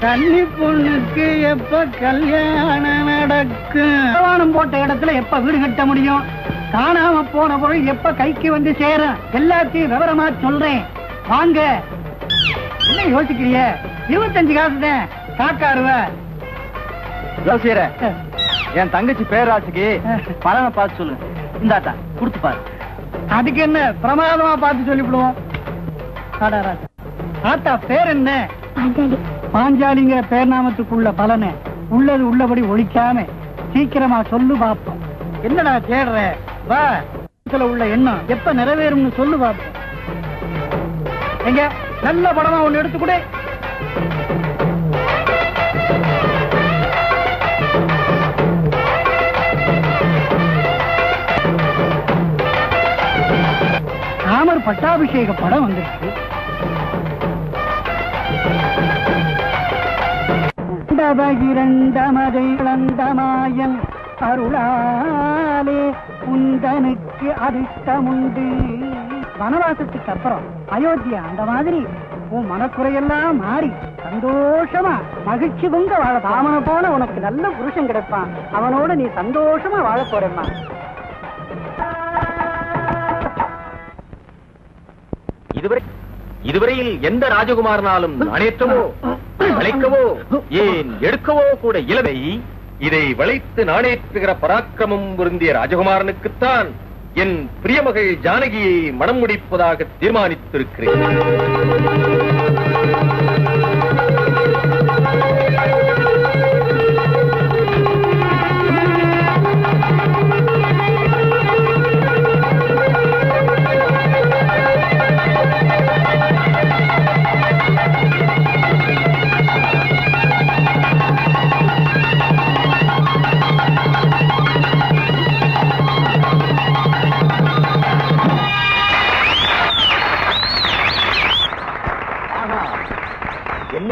கன்னி பொண்ணுக்கு எப்ப கல்யாணம் நடக்கும்? போட்ட இடத்துல எப்ப வீடு கட்ட முடியும்? காணாம போன பொருள் எப்ப கைக்கு வந்து சேரும்? எல்லாத்தையும் விவரமா சொல்றேன், வாங்க. என்ன யோசிக்கிறிய? 25 காசு தான். காக்காருவ யோசிக்கிற என் தங்கச்சி பேராசிக்கு பலனை பார்த்து சொல்லுங்க. இந்தாத்தா கொடுத்து பாரு. அதுக்கு என்ன, பிரமாதமா பார்த்து சொல்லிவிடுவோம். ஆத்தா பேர் என்ன? பாஞ்சாலிங்கிற பேர் நாமத்துக்குள்ள பலனை உள்ளது உள்ளபடி ஒழிக்காம சீக்கிரமா சொல்லு பாப்போம். என்னடா தேடுற? வா, உள்ள எண்ணம் எப்ப நிறைவேறும்னு சொல்லு பாப்போம். எங்க நல்ல படமா ஒண்ணு எடுத்துக்கூட. ராமர் பட்டாபிஷேக படம் வந்துருக்கு. பகிரண்டமதை இழந்தமாயன் அருளாலே குந்தனுக்கு அதிர்ஷ்டமுண்டு. வனவாசத்துக்கு அப்புறம் அயோத்தியா அந்த மாதிரி உன் மனக்குறையெல்லாம் மாறி சந்தோஷமா மகிழ்ச்சி பொங்க வாழ. ராமனை போல உனக்கு நல்ல புருஷன் கிடைப்பான். அவனோட நீ சந்தோஷமா வாழ போறேம்மா. இதுவரையில் எந்த ராஜகுமாரனாலும் நாணேற்றவோ வளைக்கவோ ஏன் எடுக்கவோ கூட இயலவை. இதை வளைத்து நாணேற்றுகிற பராக்கிரமம் பொருந்திய ராஜகுமாரனுக்குத்தான் என் பிரியமகள் ஜானகியை மனம் முடிப்பதாக தீர்மானித்திருக்கிறேன்.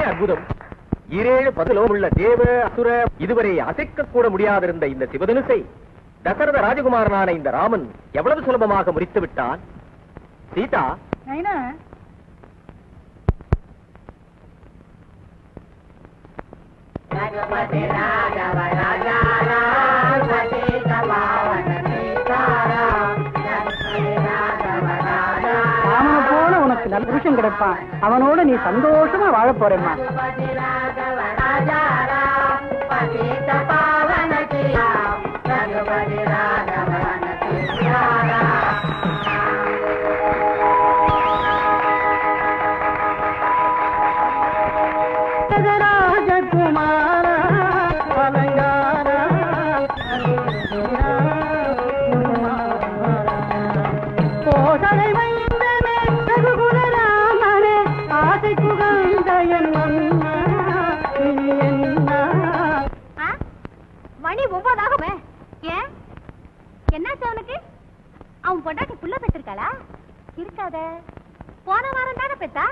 அற்புதம்! 7 பதிலோமுள்ள தேவ அசுர இதுவரை அசைக்க கூட முடியாதிருந்த இந்த சிவதனுசை தசரத ராஜகுமாரனான இந்த ராமன் எவ்வளவு சுலபமாக முறித்து விட்டான். சீதா, நல்ல புருஷன் கிடைப்பான். அவனோட நீ சந்தோஷமா வாழ போறேம்மா. ராஜகுமார அலங்கார போதனை மணி 9 ஏன் என்னாச்சு அவனுக்கு? அவன் பொண்டாட்டி புள்ள பெற்றிருக்காளா? இருக்காத, போன வாரம் தானே பெத்தா.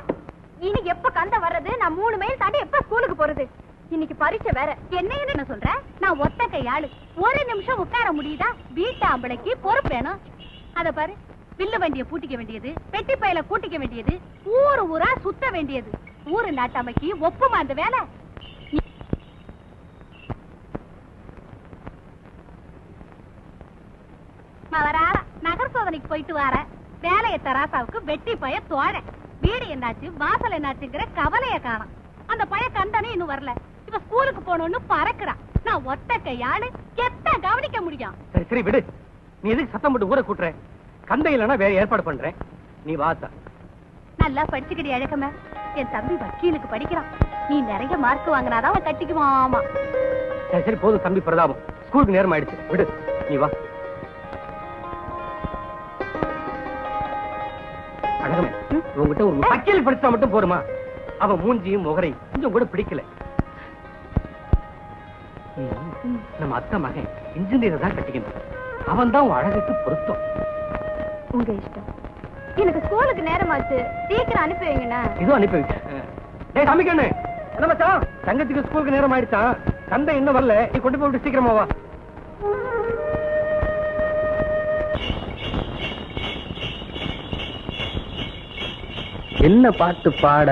இன்னைக்கு எப்ப கந்த வர்றது? நான் 3 மைல் தாண்டி எப்ப ஸ்கூலுக்கு போறது? இன்னைக்கு பரீட்சை வேற. என்ன சொல்ற? நான் ஒத்த கையாளு, ஒரு நிமிஷம் உட்கார முடியுதா? வீட்டு ஆம்பளைக்கு பொறுப்பு வேணும். அத பாரு, வில்லு வண்டியை பூட்டிக்க வேண்டியது, பெட்டி பையில கூட்டிக்க வேண்டியது, ஊரா சுத்த வேண்டியது. ஊரு நாட்டாமைக்கு ஒப்புமா அந்த வேலை? நகர் சோதனைக்கு போயிட்டு வர வேலையை தராசாவுக்கு வெட்டி பய தோழ. வீடு என்னாச்சு வாசல் என்னாச்சுங்கிற கவலைய காணும். அந்த பய கண்டனே இன்னும் வரல. இப்ப ஸ்கூலுக்கு போனோம்னு பறக்குறான். நான் ஒத்த கையாளு, எத்த கவனிக்க முடியும்? சரி சரி விடு. நீ எதுக்கு சத்தம் போட்டு ஊரை கூட்டுற? கந்தை இல்லைன்னா வேற ஏற்பாடு பண்றேன். நீ வாத்தா. நல்லா படிச்சுக்கிடி அழகமே. என் தம்பி வக்கீலுக்கு படிக்கிறான். நீ நிறைய மார்க் வாங்கினாதான் அவன் கட்டிக்குவாமா. சரி சரி போதும் தம்பி பிரதாபம். ஸ்கூலுக்கு நேரம் ஆயிடுச்சு, விடு. நீ வா. அழகமே, உங்ககிட்ட ஒரு வக்கீல் படிச்சா மட்டும் போருமா? அவன் மூஞ்சியும் முகரையும் கொஞ்சம் கூட பிடிக்கல. நம்ம அத்தை மகன் இன்ஜினியர் தான் கட்டிக்கணும். அவன் தான் உன் அழகுக்கு பொருத்தம். உங்க இஷ்டம். எனக்கு ஸ்கூலுக்கு நேரமாச்சு, சீக்கிரம் அனுப்பி வைங்கண்ணா. இதுவும் அனுப்பி வைக்க. டேய் தம்பிக்கண்ணு, என்ன மச்சான், தங்கச்சிக்கு ஸ்கூலுக்கு நேரம் ஆயிடுச்சான். கந்தை இன்னும் வரல, நீ கொண்டு போய் விட்டு சீக்கிரமா வா. என்ன பாட்டு பாட?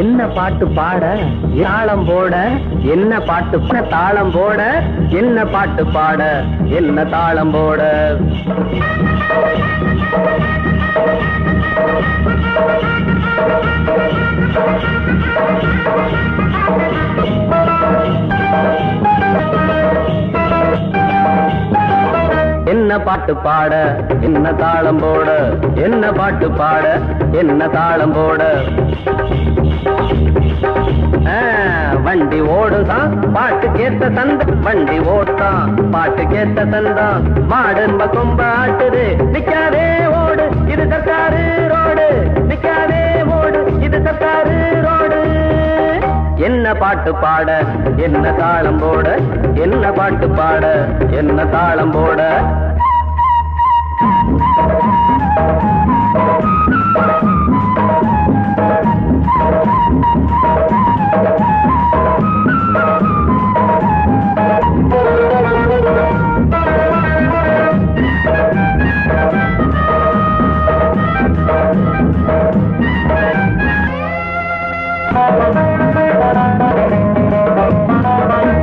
என்ன பாட்டு பாட தாளம் போட, என்ன பாட்டு தாளம் போட, என்ன பாட்டு பாட, என்ன தாளம் போட. என்ன பாட்டு பாட, என்ன தாளம் போட, என்ன பாட்டு பாட, என்ன தாளம் போட. வண்டி ஓடுதான் பாட்டு கேட்ட தந்த, வண்டி ஓட்டான் பாட்டு கேட்ட தந்தான். மாடும்ப கொம்ப ஆட்டுது, நிக்காதே ஓடு இது சர்க்காரு ரோடு, நிக்காதே ஓடு இது சர்க்காரு ரோடு. என்ன பாட்டு பாட, என்ன தாளம் போட, என்ன பாட்டு பாட, என்ன தாளம் போட.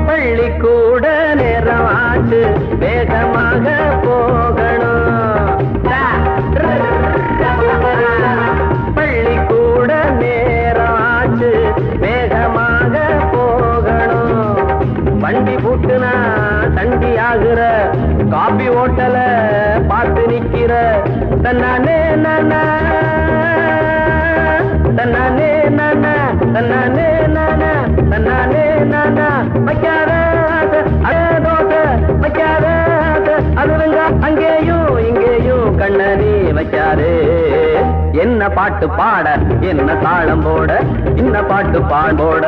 பள்ளிக்கூட நேரம் ஆச்சு, வேகமாக போகணும். பள்ளிக்கூட நேரம் ஆச்சு, வேகமாக போகணும். வண்டி பூட்டுனா தண்டி ஆகுற, காபி ஓட்டல பார்த்து நிக்கிற. தன்னானே நானா, தன்னானே நானா, தன்னானே நானா, தன்னானே நானா. வைக்காத தோசை, வைக்காத அதுவங்க அங்கேயும் இங்கேயும் கண்ணனி வைக்காது. என்ன பாட்டு பாட, என்ன தாளம் போட, என்ன பாட்டு பாடோட.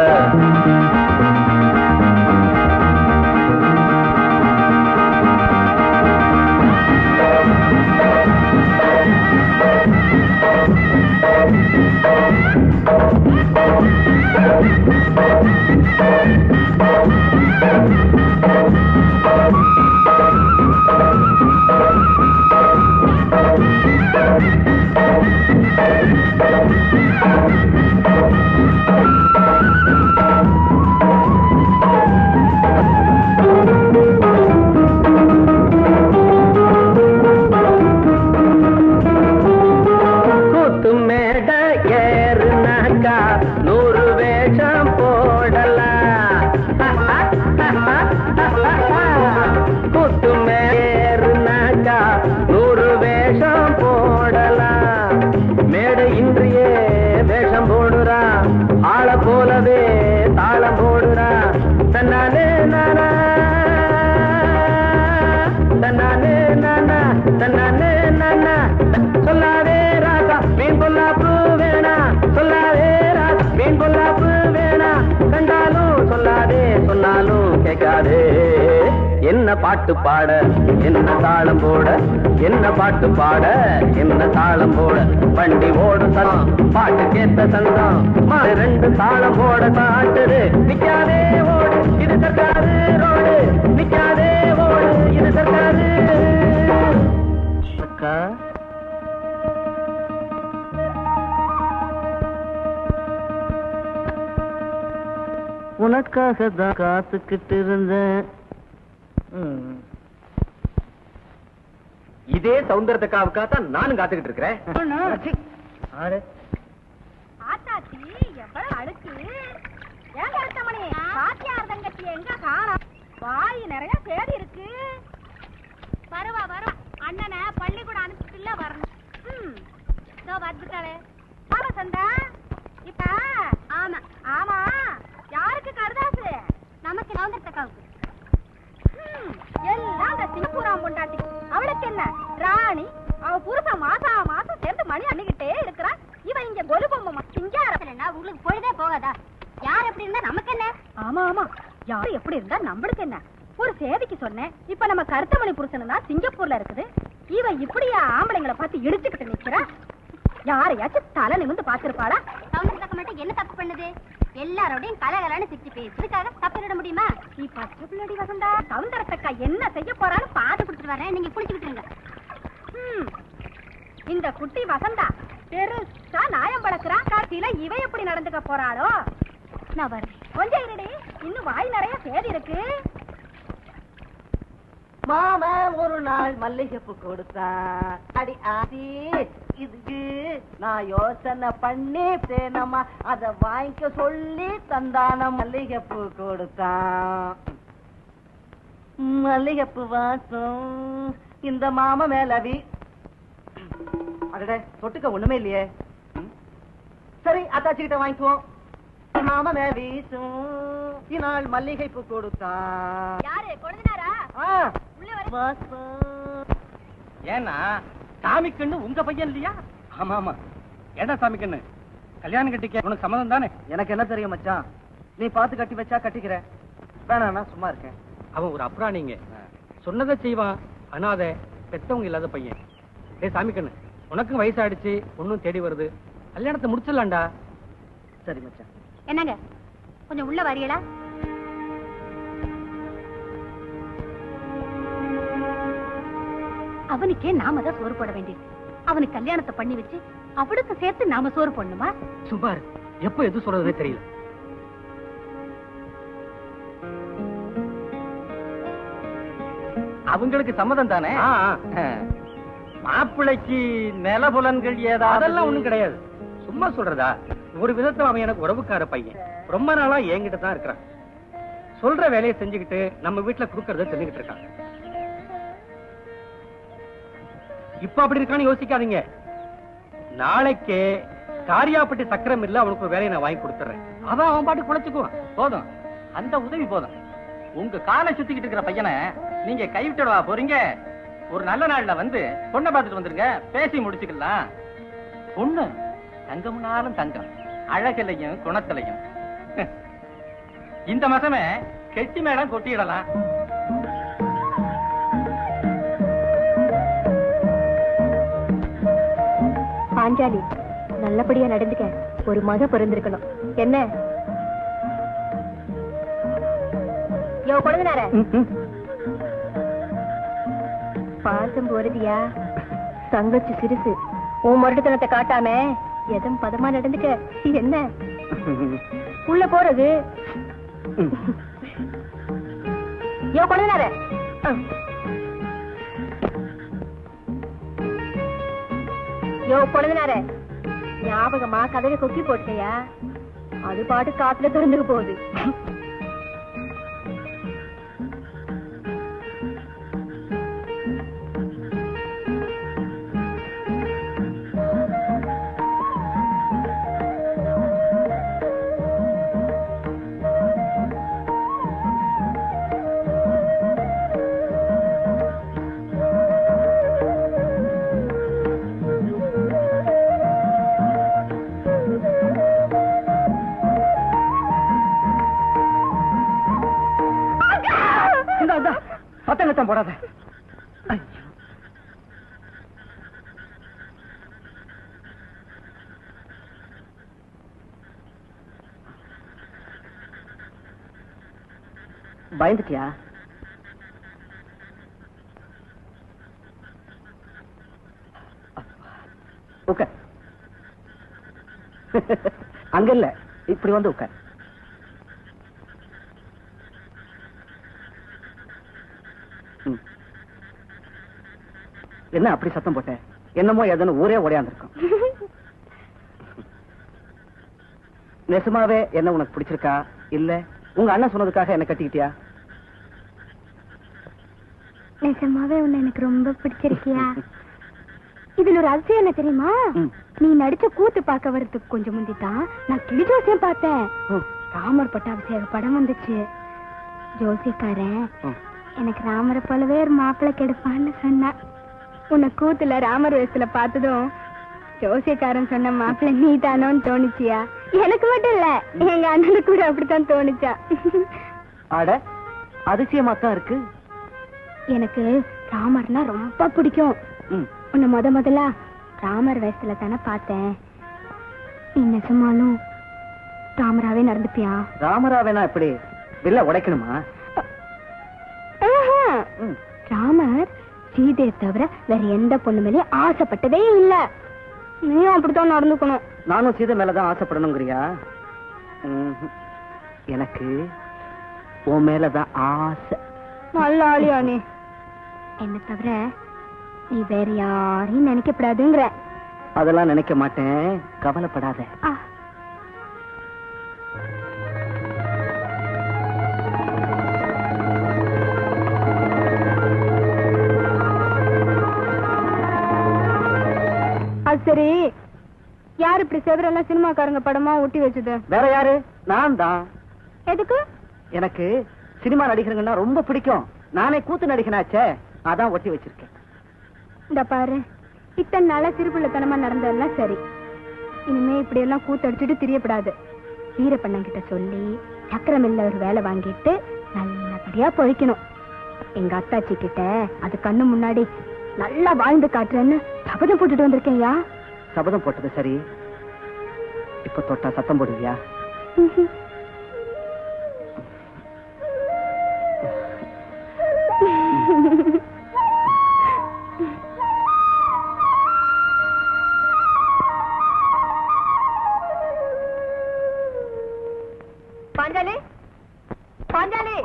போலவே தாளம் போடுறா. தன்னானே நானா, தன்னானே நானா, தன்னானே நானா. சொல்லாதே ராசா மீன் பொல்லாப்பு வேணா, சொல்லாதே ராசா மீன் பொல்லாப்பு வேணா. கண்டாலும் சொல்லாதே, சொன்னாலும் கேட்காதே. என்ன பாட்டு பாட, என்ன தாளம் போட, என்ன பாட்டு பாட, என்ன தாளம் போட. வண்டி ஓடு சனம், பாட்டு கேட்ட சந்தம், ரெண்டு தாளம் போட பாட்டுது. நிக்காதே ஓடு இது சர்க்காரு ரோடு, நிக்காதே ஓடு இது சர்க்காரு. அக்கா உனக்காக தான் காத்துக்கிட்டு இருந்தேன். இதே சௌந்தரத்துக்காவுக்காகத்தான் நானும் காத்துக்கிட்டு இருக்கிறேன். ஆத்தாச்சி எவ்வளவு அழுக்கு. ஏன் கருத்தமணி பாத்தியார் தங்கச்சி எங்க காணோம்? வாய் நிறைய தேடி இருக்கு. வருவா வருவா, அண்ணனை பள்ளிக்கூடம் அனுப்பிட்டுல வரணும். வந்துட்டாளே சந்தா. இப்ப ஆமா ஆமா, யாருக்கு கருதாசு? நமக்கு சௌந்தரத்துக்காவுக்கு. எல்லாம் அந்த சிங்கப்பூராம் பொண்டாட்டி. அவளுக்கு என்ன ராணி, அவ புருஷன் மாசம் சேர்ந்து மணி அண்ணிக்கிட்டே இருக்கிறான். இவன் இங்க கொலு பொம்மை சிங்காரா. உங்களுக்கு பொழுதே போகாதா? யார் எப்படி இருந்தா நமக்கு என்ன? ஆமா ஆமா, யாரு எப்படி இருந்தா நம்மளுக்கு என்ன? ஒரு சேதிக்கு சொன்னேன். இப்ப நம்ம கருத்தமணி புருஷன் தான் சிங்கப்பூர்ல இருக்குது. இவ இப்படியா ஆம்பளைங்களை பார்த்து இடிச்சுக்கிட்டு நிக்கிறா? யாரையாச்சும் தலை நிமிந்து பாத்துருப்பாளா? சௌந்தரத்துக்கு மட்டும் என்ன தப்பு பண்ணுது? எல்லாரோடையும் கலகலன்னு சிரிச்சு பேசுறதுக்காக தப்பிட முடியுமா? நீ பச்சை பிள்ளடி வசந்தா. சௌந்தரத்தக்கா என்ன செய்ய போறான்னு பாத்து குடுத்துட்டு வரேன், நீங்க குளிச்சுக்கிட்டு இருங்க. இந்த குட்டி வசந்தா பெருசா நாயம் பழக்கிறான். காட்சியில இவ எப்படி நடந்துக்க போறாளோ? நான் வரேன். கொஞ்சம் இருடி, இன்னும் வாய் நிறைய சேதி இருக்கு. மாமன் ஒரு நாள் மல்லிகைப்பூ கொடுத்தான். அடி ஆதி, இதுக்கு நான் யோசனை பண்ணி சேனமா அத வாங்கிக்க சொல்லி தந்தான. மல்லிகைப்பூ கொடுத்தான். மல்லிகைப்பூ வாசம் இந்த மாமா மேலவி. அடடே, தொட்டுக்க ஒண்ணுமே இல்லையே. சரி, அத்தாச்சி கிட்ட வாங்கிக்குவோம். மாமா மேல வீசும் இநாள் மல்லிகைப்பூ கொடுத்தான். யாரு கொழுந்தனாரா? உள்ள வர. ஏன்னா சாமிக்கண்ணு உங்க பையன் இல்லையா? ஆமா ஆமா. ஏடா சாமிக்கண்ணு, கல்யாணம் கட்டிக்க உனக்கு சம்மதம் தானே? எனக்கு என்ன தெரியும் மச்சான், நீ பார்த்து கட்டி வச்சா கட்டிக்கிற, வேணா சும்மா இருக்கேன். அவன் ஒரு அப்ராணிங்க, சொன்னதை செய்வான். அனாதை, பெத்தவங்க இல்லாத பையன். டேய் சாமிக்கண்ணு, உனக்கும் வயசாயிடுச்சு, ஒன்னும் தேடி வருது, கல்யாணத்தை முடிச்சிடலாம்டா. சரி மச்சான். என்னங்க, கொஞ்சம் உள்ள வரீங்களா? அவனுக்கே நாம தான் சோறு போட வேண்டியது. அவனுக்கு கல்யாணத்தை பண்ணி வச்சு அவளுக்கு சேர்த்து நாம சோறு போடணுமா? சும்மா எப்ப எது சொல்றதே தெரியல. அவங்களுக்கு சம்மதம் தானே? மாப்பிள்ளைக்கு நிலபுலன்கள் ஏதாவது? அதெல்லாம் ஒண்ணும் கிடையாது, சும்மா சொல்றதா. ஒரு விதத்துல அவன் எனக்கு உறவுக்கார பையன், ரொம்ப நாளா என்கிட்ட தான் இருக்கிறான். சொல்ற வேலையை செஞ்சுக்கிட்டு நம்ம வீட்டுல குடுக்கறத தெரிஞ்சுக்கிட்டு இருக்கான். இப்ப அப்படி இருக்கான்னு யோசிக்காதீங்க. நாளைக்கே காரியாப்பட்டி சக்கரம் இல்ல அவனுக்கு ஒரு வேலையை நான் வாங்கி கொடுத்துறேன். அதான் அவன் பாட்டு குழைச்சுக்குவான். போதும், அந்த உதவி போதும். உங்க காலை சுத்திக்கிட்டு இருக்கிற பையனை நீங்க கைவிட்டுடவா போறீங்க? ஒரு நல்ல நாள்ல வந்து பொண்ணை பார்த்துட்டு வந்துருங்க, பேசி முடிச்சுக்கலாம். பொண்ணு தங்கம்னாலும் தங்கம், அழகிலையும் குணத்திலையும். இந்த மாசமே கெட்டி மேடம் கொட்டிடலாம். பாஞ்சாலி, நல்லபடியா நடந்துக்க. ஒரு மக பிறந்திருக்கணும். என்ன யோ கொழுந்தனார, பாசம் போறதியா? தங்கச்சி சிறுசு, உன் மருட்டுத்தனத்தை காட்டாம எதும் பதமா நடந்துக்க. என்ன உள்ள போறது? யோ கொழுந்தனார, யோ கொழுந்தனார, ஞாபகமா கதவை கொக்கி போட்டியா? அது பாட்டு காத்துல திறந்துக்க போகுது. பத்தங்கத்தான் போடாத. பயந்துட்டியா? உட்கார். அங்க இல்ல, இப்படி வந்து உட்கார். என்ன அப்படி சத்தம் போட்ட? என்னமோ எதனு ஊரே ஓடியாந்துருக்கும். நெசமாவே என்ன உனக்கு பிடிச்சிருக்கா இல்ல உங்க அண்ணன் சொன்னதுக்காக என்ன கட்டிக்கிட்டியா? நெசமாவே உன்னை எனக்கு ரொம்ப பிடிச்சிருக்கியா? இதுல ஒரு அதிசயம் என்ன தெரியுமா? நீ நடிச்ச கூத்து பார்க்க வரதுக்கு கொஞ்சம் முந்திதான் நான் கிளி ஜோசியம் பார்த்தேன். ராமர் பட்டாபிஷேக படம் வந்துச்சு. ஜோசியக்காரன் எனக்கு ராமரை போலவே ஒரு மாப்பிள்ளை கெடுப்பான்னு சொன்னா. உன்னை கூத்துல ராமர் வேஷத்துல பார்த்ததும் ஜோசியக்காரன் சொன்ன மாப்பிள்ளை நீ தானோன்னு தோணுச்சியா? எனக்கு மட்டும் இல்ல, எங்க அண்ணனுக்கு கூட அப்படித்தான் தோணுச்சா. அட, அதிசயமா தான் இருக்கு. எனக்கு ராமர்னா ரொம்ப பிடிக்கும். உன்னை முதல்ல ராமர் வேஷத்துல தானே பார்த்தேன். நீ நெசமாலும் ராமராவே நடந்துப்பியா? ராமராவேனா எப்படி வில்ல உடைக்கணுமா? ராமர் சீதையை தவிர வேற எந்த பொண்ணு மேலேயும் ஆசைப்பட்டதே இல்ல. நீயும் அப்படித்தான் நடந்துக்கணும். நானும் சீதை மேலதான் ஆசைப்படணுங்கிறியா? எனக்கு உன் மேலதான் ஆசை. நல்ல ஆளியா நீ. என்ன தவிர நீ வேற யாரையும் நினைக்கப்படாதுங்கிற. அதெல்லாம் நினைக்க மாட்டேன், கவலைப்படாத. அது சரி, யாரு இப்படி செவரெல்லாம் சினிமாக்காரங்க படமா ஒட்டி வச்சது? வேற யாரு? நான் தான். எதுக்கு? எனக்கு சினிமா நடிகருங்கன்னா ரொம்ப பிடிக்கும். நானே கூத்து நடிகனாச்சே, அதான் ஒட்டி வச்சிருக்கேன். இந்த பாரு, இத்தனை நாளா சிறுபிள்ளைத்தனமா நடந்ததெல்லாம் சரி. இனிமே இப்படி எல்லாம் கூத்தடிச்சுட்டு திரியப்படாது. வீரப்பண்ணங்கிட்ட சொல்லி சக்கரமில்ல ஒரு வேலை வாங்கிட்டு நல்லபடியா பொழைக்கணும். எங்க அத்தாச்சி கிட்ட அது கண்ணு முன்னாடி நல்லா வாழ்ந்து காட்டுறேன்னு சபதம் போட்டுட்டு வந்திருக்கேன்யா. சபதம் போட்டது சரி, இப்ப தொட்டா சத்தம் போடுவியா? பாஞ்சாலி, பாஞ்சாலி,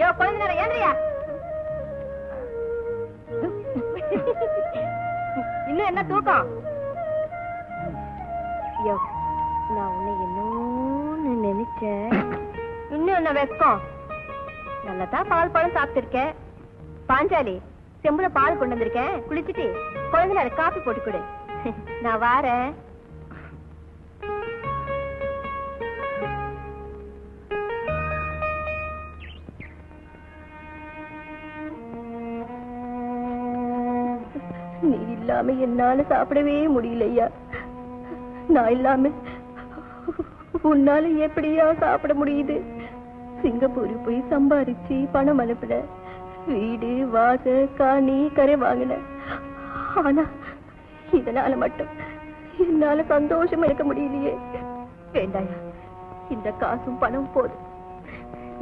என் குழந்தை ஏன்றியா? இன்னும் என்ன தூக்கம்? நான் உன்னை என்னன்னு நினைச்சேன். இன்னும் என்ன வெக்கம்? நல்லதான் பால் பழம் சாப்பிட்டிருக்கேன். பாஞ்சாலி, செம்புல பால் கொண்டு வந்திருக்கேன், குளிச்சுட்டு குழந்தைல காபி போட்டு கொடு. நான் வாரேன். நீ இல்லாம என்னால சாப்பிடவே முடியலையா? நான் இல்லாம உன்னால எப்படியா சாப்பிட முடியுது? சிங்கப்பூர் போய் சம்பாரிச்சு பணம் அனுப்புன, வீடு வாச காணி கரை வாங்கின. ஆனா இதனால மட்டும் என்னால சந்தோஷமா இருக்க முடியலையே. வேண்டாயா, இந்த காசும் பணம் போதும்.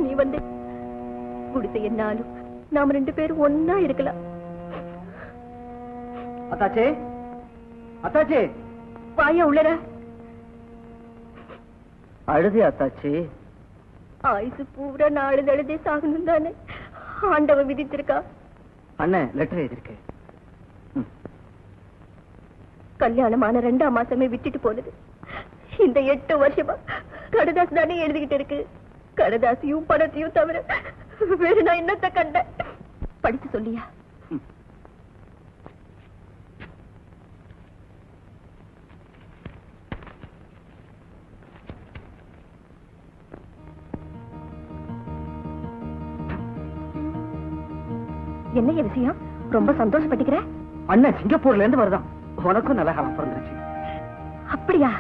நீ வந்து குடித்த என்னாலும் நாம 2 பேரும் ஒன்னா இருக்கலாம். அத்தாச்சே, அத்தாச்சே, வாயா உள்ளடா. அழுதி அத்தாச்சி. ஆயுசு பூரா நாலு எழுதி சாகணும் தானே ஆண்டவன் விதித்திருக்கா. அண்ணன் லெட்டர் எழுதிருக்கேன். கல்யாணமான 2ஆம் மாசமே விட்டுட்டு போனது. இந்த 8 வருஷமா கடதாசு தானே எழுதிக்கிட்டு இருக்கு. கடதாசியும் பணத்தையும் தவிர வேற நான் என்னத்தை கண்டேன்? படிச்சு சொல்லியா? என்ன விஷயம்? ரொம்ப சந்தோஷப்பட்டுக்கிற? அண்ணன் சிங்கப்பூர்ல இருந்து வருதான். உனக்கும் நல்ல காலம் பிறந்துருச்சு. அப்படியா?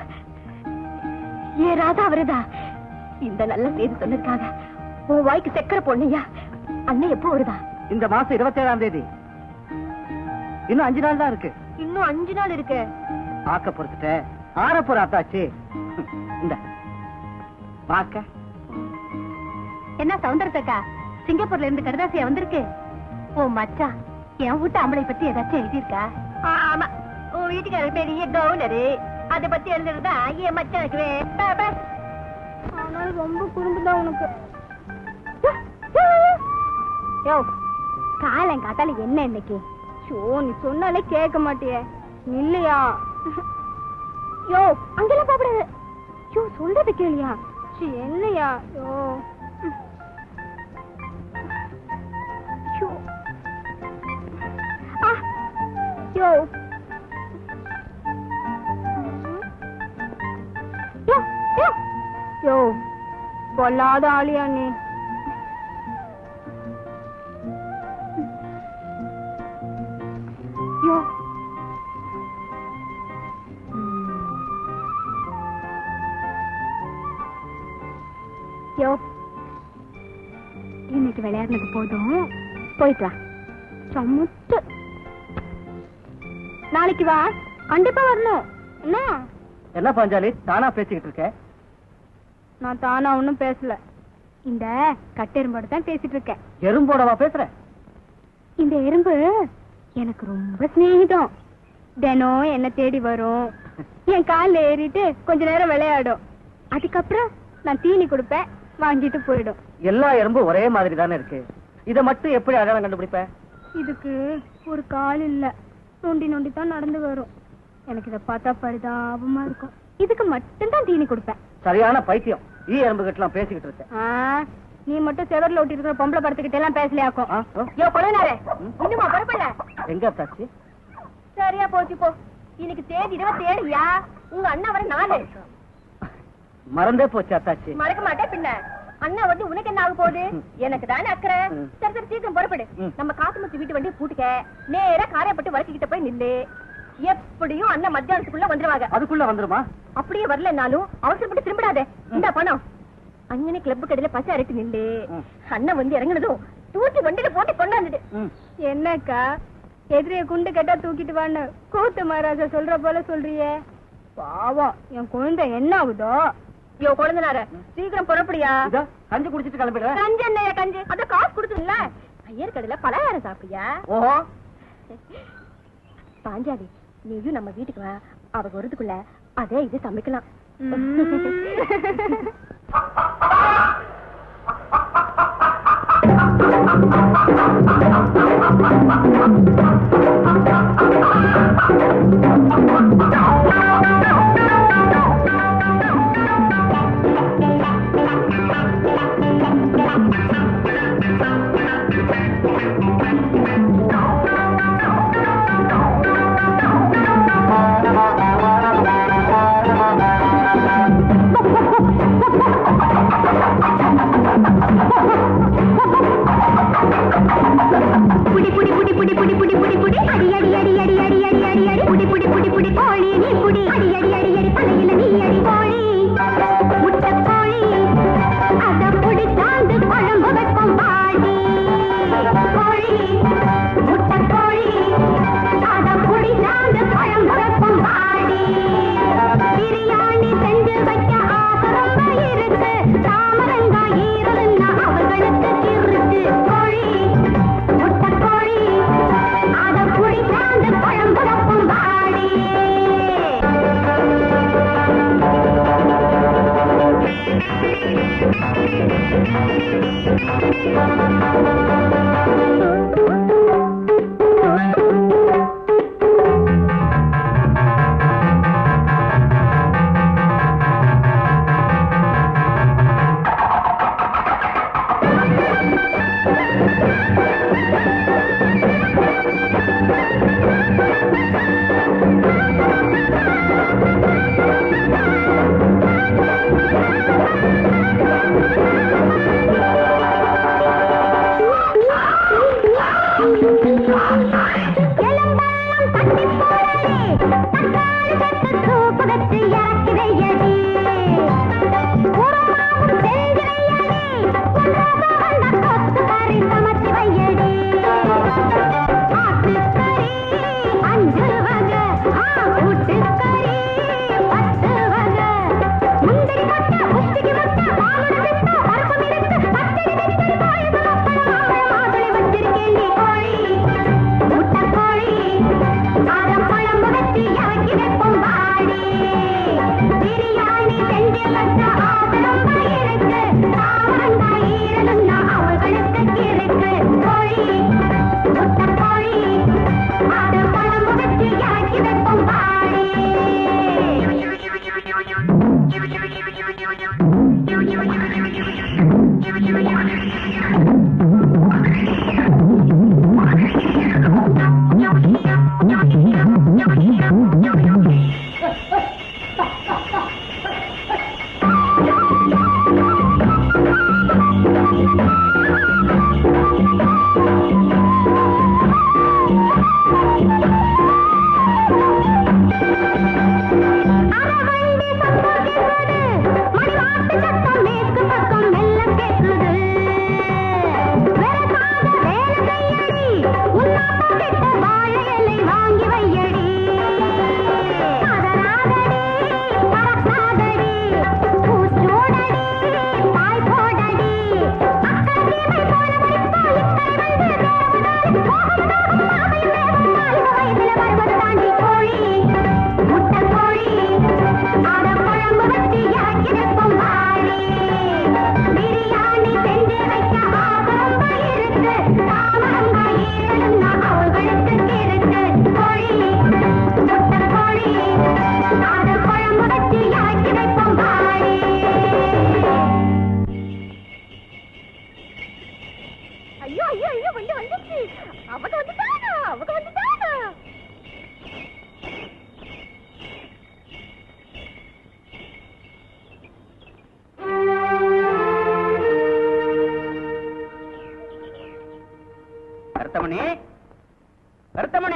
ஏ ராதா வருதா? இந்த நல்ல செய்தி சொன்னதுக்காக உன் வாய்க்கு சக்கரை பொண்ணையா. அண்ணன் எப்போ வருதா? இந்த மாசம் 27ஆம் தேதி. இன்னும் 5 நாள் தான் இருக்கு. இன்னும் 5 நாள் இருக்கு. ஆக்க பொறுத்துட்ட ஆற போற அத்தாச்சி. இந்த வாக்க. என்ன சவுந்தரத்தக்கா, சிங்கப்பூர்ல இருந்து கடதாசியா வந்திருக்கு? ஓ மச்சான், என் வீட்டு ஆம்பளை பத்தி ஏதாச்சும் எழுதியிருக்கா? ஆமா, உன் வீட்டுக்கார பெரிய கவுனரு, அதை பத்தி எழுதுறதா என் மச்சானுக்கு. ஆனால் ரொம்ப குறும்புதான் உனக்கு. யோ, காலங்காத்தால என்ன இன்னைக்கு? ஷோ, நீ சொன்னாலே கேட்க மாட்டியே. இல்லையா? யோ, அங்கெல்லாம் பாப்படாது. யோ, சொல்றது கேளியா? என்னையா? யோ யோ யோ, பொல்லாத ஆளியா நீ. யோ, யோ, விளையாடுனது போதும், போயிட்டு வா. சமுத்து. நாளைக்கு வா, கண்டிப்பா வரணும். என்ன என்ன பாஞ்சாலி தானா பேசிக்கிட்டு இருக்க? நான் தானா ஒன்னும் பேசல, இந்த கட்டெரும்போட தான் பேசிட்டு இருக்கேன். எறும்போடவா பேசுற? இந்த எறும்பு எனக்கு ரொம்ப சிநேகிதம். தினம் என்ன தேடி வரும், என் காலில் ஏறிட்டு கொஞ்ச நேரம் விளையாடும். அதுக்கப்புறம் நான் தீனி கொடுப்பேன், வாங்கிட்டு போயிடும். எல்லா எறும்பும் ஒரே மாதிரி தானே இருக்கு, இதை மட்டும் எப்படி அடையாளம் கண்டுபிடிப்ப? இதுக்கு ஒரு கால் இல்ல, நொண்டி நொண்டி தான் நடந்து வரும். எனக்கு இதை பார்த்தா பரிதாபமா இருக்கும். இதுக்கு மட்டும்தான் தீனி கொடுப்பேன். சரியான பைத்தியம், ஈ எறும்பு கிட்ட பேசிக்கிட்டு இருக்க. நீ மட்டும் செவர்ல ஒட்டி இருக்கிற பொம்பளை படத்துக்கிட்ட எல்லாம் பேசலையாக்கும். ஆ, ஆ. யோ கொழுனாரே, இன்னுமா பரப்பல? எங்க தாச்சி? சரியா போச்சு போ. இன்னைக்கு தேதி 27யா? உங்க அண்ணா வர 4. மறந்தே போச்சு அத்தாச்சி. மறக்க மாட்டேன் பின்ன. அண்ணா வந்து உனக்கு என்ன ஆக போகுது? எனக்கு தானே அக்கறை. சரி சரி சீக்கிரம் புறப்படு. நம்ம காசுமுத்து வீட்டு வண்டியை பூட்டுக்க, நேரா காரைப்பட்டு வரைக்கிட்ட போய் நில்லு. எப்படியும் அண்ணன் மத்தியானத்துக்குள்ள வந்துருவாங்க. அதுக்குள்ள வந்துருமா? அப்படியே வரலனாலும் அவசரப்பட்டு திரும்பிடாதே. இந்த பணம் அங்கனே கிளப் கடையில பச்சை அரைட்டு நில்லு. அண்ணன் வந்து இறங்குனதும் தூக்கி வண்டியில போட்டு கொண்டாந்துடு. என்னக்கா எதிரே குண்டு கட்டா தூக்கிட்டு வான்னு கூத்து மகாராஜா சொல்ற போல சொல்றியே. பாவம் என் குழந்தை என்ன ஆகுதோ. யோ குழந்தைனார சீக்கிரம் புறப்படியா. கஞ்சி குடிச்சிட்டு கிளம்பிடுற. கஞ்சி என்னையா கஞ்சி? அத காசு கொடுத்துல ஐயர் கடையில பலகாரம் சாப்பிடியா? ஓஹோ. பாஞ்சாலி நீயும் நம்ம வீட்டுக்கு வா, அவங்க வரதுக்குள்ள அதே இது சமைக்கலாம். புடி புடி புடி புடி புடி புடி புடி புடி அடி அடி அடி அடி அடி அடி அடி புடி புடி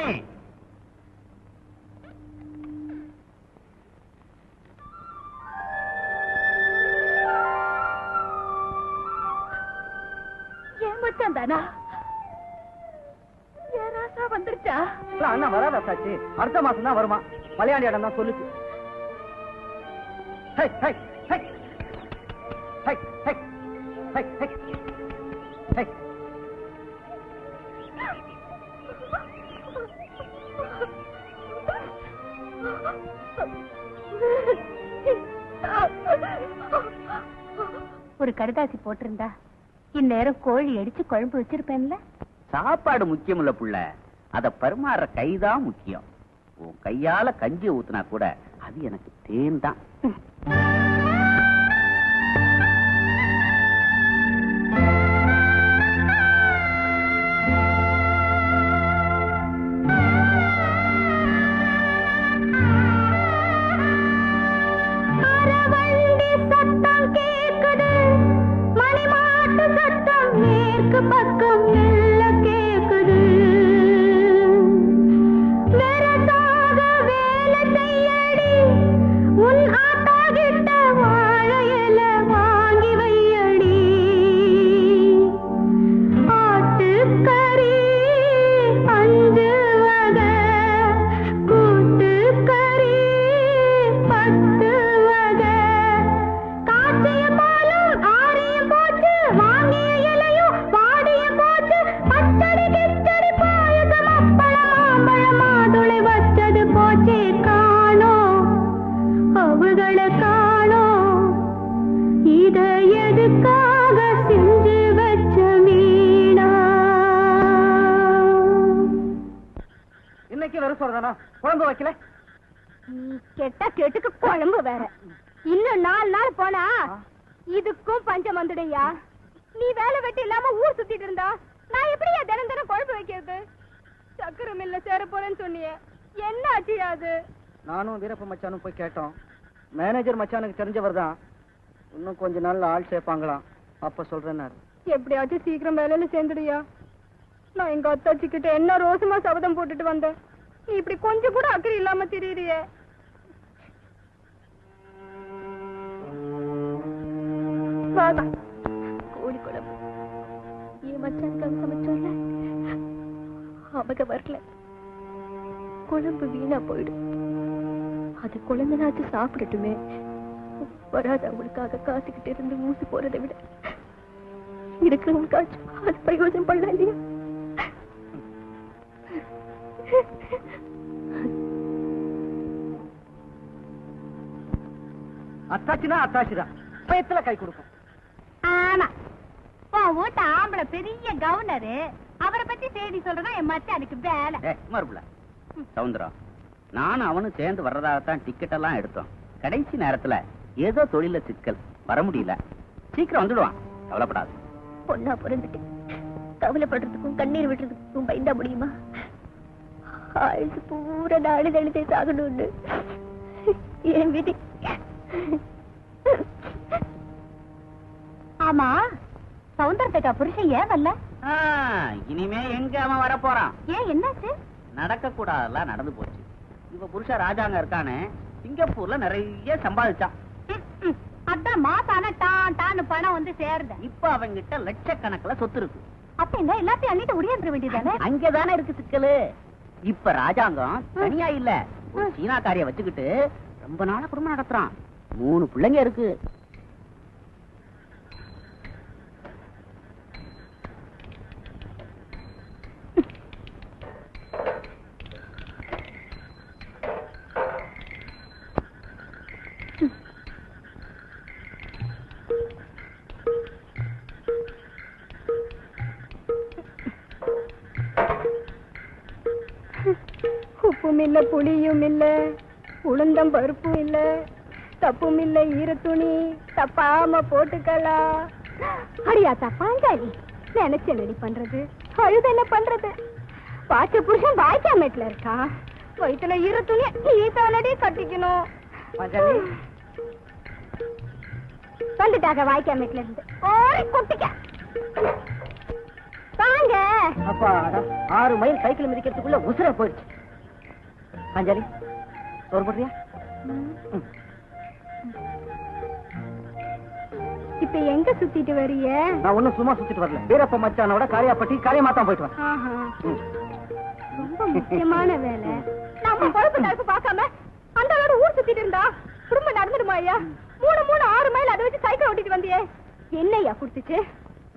ஏன் மச்சான் தானா? ஏன் ராசா வந்துருச்சா? அண்ணா வராதா சாச்சி? அடுத்த மாசம் தான் வருமா? மலையாளி இடம் தான் சொல்லுச்சு. ஒரு கடுதாசி போட்டிருந்தா இந்நேரம் கோழி அடிச்சு குழம்பு வச்சிருப்பேன்ல. சாப்பாடு முக்கியம் இல்ல புள்ள, அத பரிமாற கைதான் முக்கியம். உன் கையால கஞ்சி ஊத்துனா கூட அது எனக்கு தேன் தான். பக்கம் எல்ல கேக்குது, வெரசாக வேலை செய்யடி, உன் ஆத்தா கிட்ட வாழையில வாங்கி வையடி. ஆட்டுக்கறி 5 வகை, கூட்டுக்கறி 10 வகை, காய்ச்சிய பாலும் ஆறியும் போச்சு, வாங்கிய இலையும் பாடியும் போச்சு, பச்சடி கிச்சடி பாயசம் அப்பளம் மாம்பழம் மாதுளை வச்சது போச்சே காணோம், அவகளை காணோம். இத எதுக்காக செஞ்சு வச்ச வீணா? இன்னைக்கு வெறும் சொல்றதானா? குழம்பு வைக்கல? கெட்ட கெட்டுக்கு குழம்பு வேற. இன்னும் 4 நாள் போனா இதுக்கும் பஞ்சம் வந்துடுயா. நீ வேலை வெட்டி இல்லாம ஊர் சுத்திட்டு இருந்தா நான் எப்படியா தினம் தினம் குழம்பு வைக்கிறது? சக்கரை மில்ல சேர போறேன்னு சொன்னியே, என்ன ஆச்சியாது? நானும் வீரப்ப மச்சானும் போய் கேட்டோம். மேனேஜர் மச்சானுக்கு தெரிஞ்சவர் தான். இன்னும் கொஞ்ச நாள்ல ஆள் சேர்ப்பாங்களாம். அப்ப சொல்றேன்னாரு. எப்படியாச்சும் சீக்கிரம் வேலையில சேர்ந்துடுயா. நான் எங்க அத்தாச்சி கிட்ட என்ன ரோசமா சபதம் போட்டுட்டு வந்தேன். நீ இப்படி கொஞ்சம் கூட அக்கறை இல்லாம திரியிறியே. வாடா கோழி குழம்பு என் மச்சானுக்காக சமைச்சோம்ல, அவங்க வரல. குழம்பு வீணா போயிடும். அது குழந்தைனாச்சு சாப்பிடட்டுமே. வராது அவங்களுக்காக காத்துக்கிட்டு இருந்து மூசி போறதை விட இருக்கிறவங்களுக்காச்சும் அது பிரயோஜனம் பண்ணலாம் இல்லையா? அத்தாச்சினா அத்தாச்சிதான், பயத்துல கை கொடுக்கும். ஆமா, உன் வீட்டு ஆம்பளை பெரிய கவர்னரு, அவரை பத்தி செய்தி சொல்றதா என் மச்சானுக்கு வேலை. சவுந்தரம், நானும் அவனும் சேர்ந்து வர்றதாகத்தான் டிக்கெட் எல்லாம் எடுத்தோம். கடைசி நேரத்துல ஏதோ தொழில சிக்கல், வர முடியல. சீக்கிரம் வந்துடுவான், கவலைப்படாது. பொண்ணா பிறந்துட்டு கவலைப்படுறதுக்கும் கண்ணீர் விடுறதுக்கும் பயந்தா முடியுமா? ஆயுது பூரா நாடு தழுதே சாகணும்னு என் விதி. ஆமா, சவுந்தரத்துக்கா புருஷன் ஏன் வரல? இனிமே எங்க அவன் வர போறான்? ஏன், என்னாச்சு? நடக்க கூடாதெல்லாம் நடந்து போச்சு. இவ புருஷ ராஜாங்க இருக்கானே, சிங்கப்பூர்ல நிறைய சம்பாதிச்சான். அதான் மாசான டான் டான்னு பணம் வந்து சேருது. இப்ப அவங்கிட்ட லட்சக்கணக்கில் சொத்து இருக்கு. அப்ப என்ன எல்லாத்தையும் அள்ளிட்டு ஒடியாந்துட வேண்டியதானே? அங்கதானே இருக்கு சிக்கலு. இப்ப ராஜாங்கம் தனியா இல்ல, ஒரு சீனாக்காரிய வச்சுக்கிட்டு ரொம்ப நாளா குடும்பம் நடத்துறான். 3 பிள்ளைங்க இருக்கு. உப்பும் இல்ல, புளியும் இல்ல, உளுந்தம் பருப்பும் இல்ல, தப்பும் இல்ல, ஈரத்துணி தப்பாம போட்டுக்கலாம். அடியா தப்பாஞ்சாலி, நினைச்ச நடி பண்றது, அழுது என்ன பண்றது? பாச்ச புருஷன் வாய்க்காமேட்ல இருக்கா, வயிற்றுல ஈரத்துணி நீ தானடி கட்டிக்கணும். வந்துட்டாக வாய்க்காமேட்ல இருந்து, ஓடி குட்டிக்க வாங்க. அப்பா 6 மைல் சைக்கிள் மிதிக்கிறதுக்குள்ள உசுர போயிடுச்சு. அஞ்சலி சோறு போடுறியா? இப்ப எங்க சுத்திட்டு வரிய? நான் ஒண்ணும் சும்மா சுத்திட்டு வரல. வீரப்ப மச்சானோட காரியாப்பட்டி காரியமாத்தான் போயிட்டு வரேன். ரொம்ப முக்கியமான வேலை. நம்ம பொறுப்பு தரப்பு பார்க்காம அந்த அளவு ஊர் சுத்திட்டு இருந்தா குடும்பம் நடந்துடுமா ஐயா? 6 மைல் அதை வச்சு சைக்கிள் ஓட்டிட்டு வந்தியே, என்னையா குடுத்துச்சு?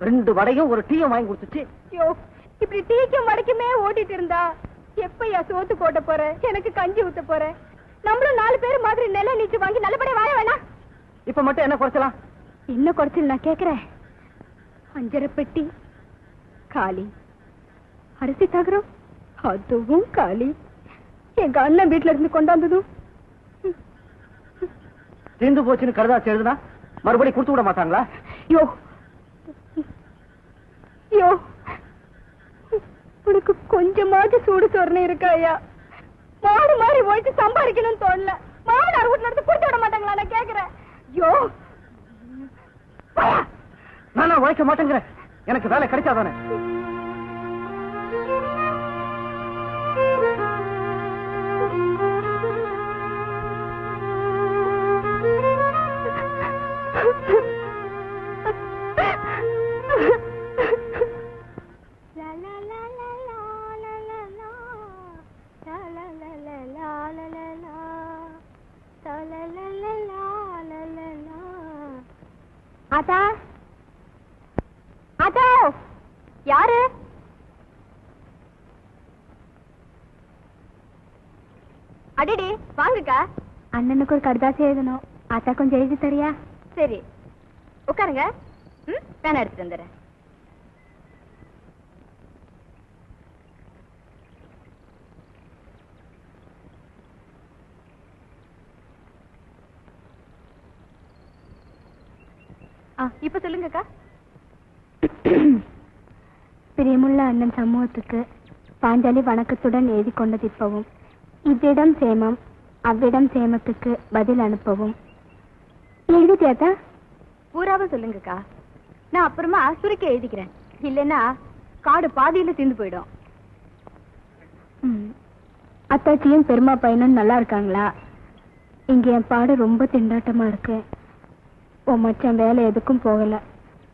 2 வடையும் ஒரு டீயும் வாங்கி கொடுத்துச்சு. ஐயோ, இப்படி டீக்கும் வடைக்குமே ஓட்டிட்டு இருந்தா எப்பயா சோத்து போட்ட போற? எனக்கு கஞ்சி ஊத்த போற? நம்மளும் 4 பேர் மாதிரி நில நீச்சு வாங்கி நல்லபடியா வாழ வேணாம். இப்ப மட்டும் என்ன குறைச்சலாம்? என்ன குறைச்சல் நான் கேக்குறேன். 5 பெட்டி காலி, அரிசி தகரம் அதுவும் காலி. எங்க அண்ணன் வீட்டுல இருந்து கொண்டாந்ததும் தீர்ந்து போச்சுன்னு கருதாச்சு எழுதுனா மறுபடியும் கொடுத்து விட மாட்டாங்களா? யோ யோ, உனக்கு கொஞ்சமாவது சூடு சொரணை இருக்கா ஐயா? மாடு மாதிரி ஓய்த்து சம்பாதிக்கணும்னு தோணல. மாமனார் வீட்டுல இருந்து கொடுத்து விட மாட்டாங்களா நான் கேக்குறேன். யோ, நானா உழைக்க மாட்டேங்கிறேன். எனக்கு வேலை கிடைச்சாதானே. ஆத்தா, ஆத்தா, யாரு? அடிடி வாங்குக்கா. அண்ணனுக்கு ஒரு கடிதாசி எழுதணும். ஆத்தா கொஞ்சம் எழுதி தரியா? சரி, உட்காருங்க. பேனா எடுத்துட்டு வந்துடுறேன். இப்ப சொல்லுங்கக்கா. பிரியமுள்ள அண்ணன் சமூகத்துக்கு பாஞ்சாலி வணக்கத்துடன் எழுதி கொண்டது இப்பவும். இவ்விடம் சேமம் அவ்விடம் சேமத்துக்கு பதில் அனுப்பவும். எழுதிட்டியாத்தா? பூராவும் சொல்லுங்கக்கா. நான் அப்புறமா சுருக்கி எழுதிக்கிறேன். இல்லைன்னா காடு பாதியில தீர்ந்து போயிடும். அத்தாச்சியும் பெருமா பையனும் நல்லா இருக்காங்களா? இங்க என் பாடு ரொம்ப திண்டாட்டமா இருக்கு. உன் மச்சான் வேலை எதுக்கும் போகல,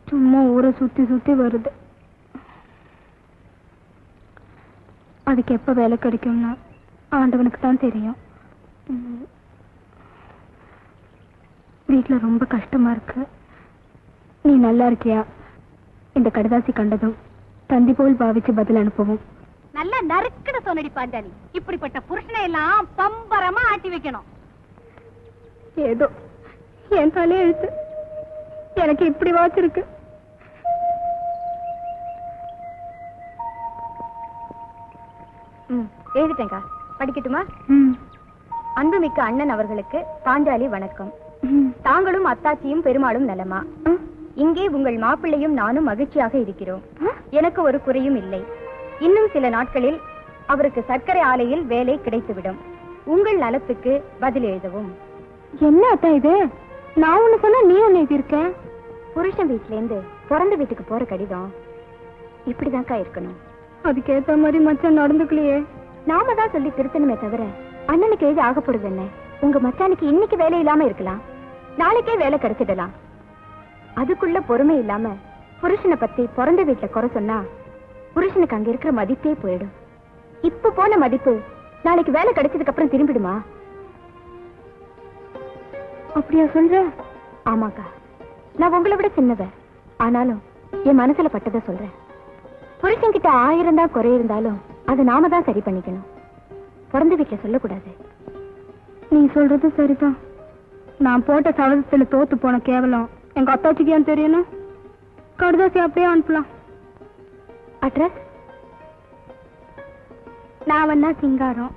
சும்மா ஊரை சுத்தி சுத்தி வருது. அதுக்கு எப்ப வேலை கிடைக்கும்னா ஆண்டவனுக்கு தான் தெரியும். வீட்டுல ரொம்ப கஷ்டமா இருக்கு. நீ நல்லா இருக்கியா? இந்த கடிதாசி கண்டதும் தந்தி போல் பாவிச்சு பதில் அனுப்பவும். நல்ல நறுக்குன்னு சொன்னடி பாஞ்சாலி. இப்படிப்பட்ட புருஷனை எல்லாம் பம்பரமா ஆட்டி வைக்கணும். ஏதோ என் தலை எழுத்து எனக்கு இப்படி வாச்சிருக்கு. எழுதிட்டேங்கா, படிக்கட்டுமா? அன்புமிக்க அண்ணன் அவர்களுக்கு பாஞ்சாலி வணக்கம். தாங்களும் அத்தாச்சியும் பெருமாளும் நலமா? இங்கே உங்கள் மாப்பிள்ளையும் நானும் மகிழ்ச்சியாக இருக்கிறோம். எனக்கு ஒரு குறையும் இல்லை. இன்னும் சில நாட்களில் அவருக்கு சர்க்கரை ஆலையில் வேலை கிடைத்துவிடும். உங்கள் நலத்துக்கு பதில் எழுதவும். என்ன அத்தா இது? நான் ஒண்ணு சொன்னா நீ ஒண்ணு எழுதியிருக்க. புருஷன் வீட்டுல இருந்து பிறந்த வீட்டுக்கு போற கடிதம் இப்படிதான்க்கா இருக்கணும். அதுக்கேத்த மாதிரி மச்சான் நடந்துக்கலையே. நாம தான் சொல்லி திருத்தணுமே தவிர அண்ணனுக்கு எழுதி ஆகப்படுது என்ன? உங்க மச்சானுக்கு இன்னைக்கு வேலை இல்லாம இருக்கலாம், நாளைக்கே வேலை கிடைச்சிடலாம். அதுக்குள்ள பொறுமை இல்லாம புருஷனை பத்தி பிறந்த வீட்டுல குறை சொன்னா புருஷனுக்கு அங்க இருக்கிற மதிப்பே போயிடும். இப்ப போன மதிப்பு நாளைக்கு வேலை கிடைச்சதுக்கு அப்புறம் திரும்பிடுமா? அப்படியா சொல்ற? ஆமாக்கா, நான் உங்களை விட சின்னவ. ஆனாலும் என் மனசுல பட்டதை சொல்றேன். புருஷன் கிட்ட 1000 தான் குறை இருந்தாலும் அதை நாம தான் சரி பண்ணிக்கணும். பிறந்த வீட்டுல சொல்லக்கூடாது. நீ சொல்றது சரிதான். நான் போட்ட சவதத்துல தோத்து போன கேவலம் எங்க அத்தாச்சிக்கு ஏன் தெரியணும்? கடுதாசி அப்படியே அனுப்பலாம். அட்ரஸ் நான் வந்தா சிங்காரம்,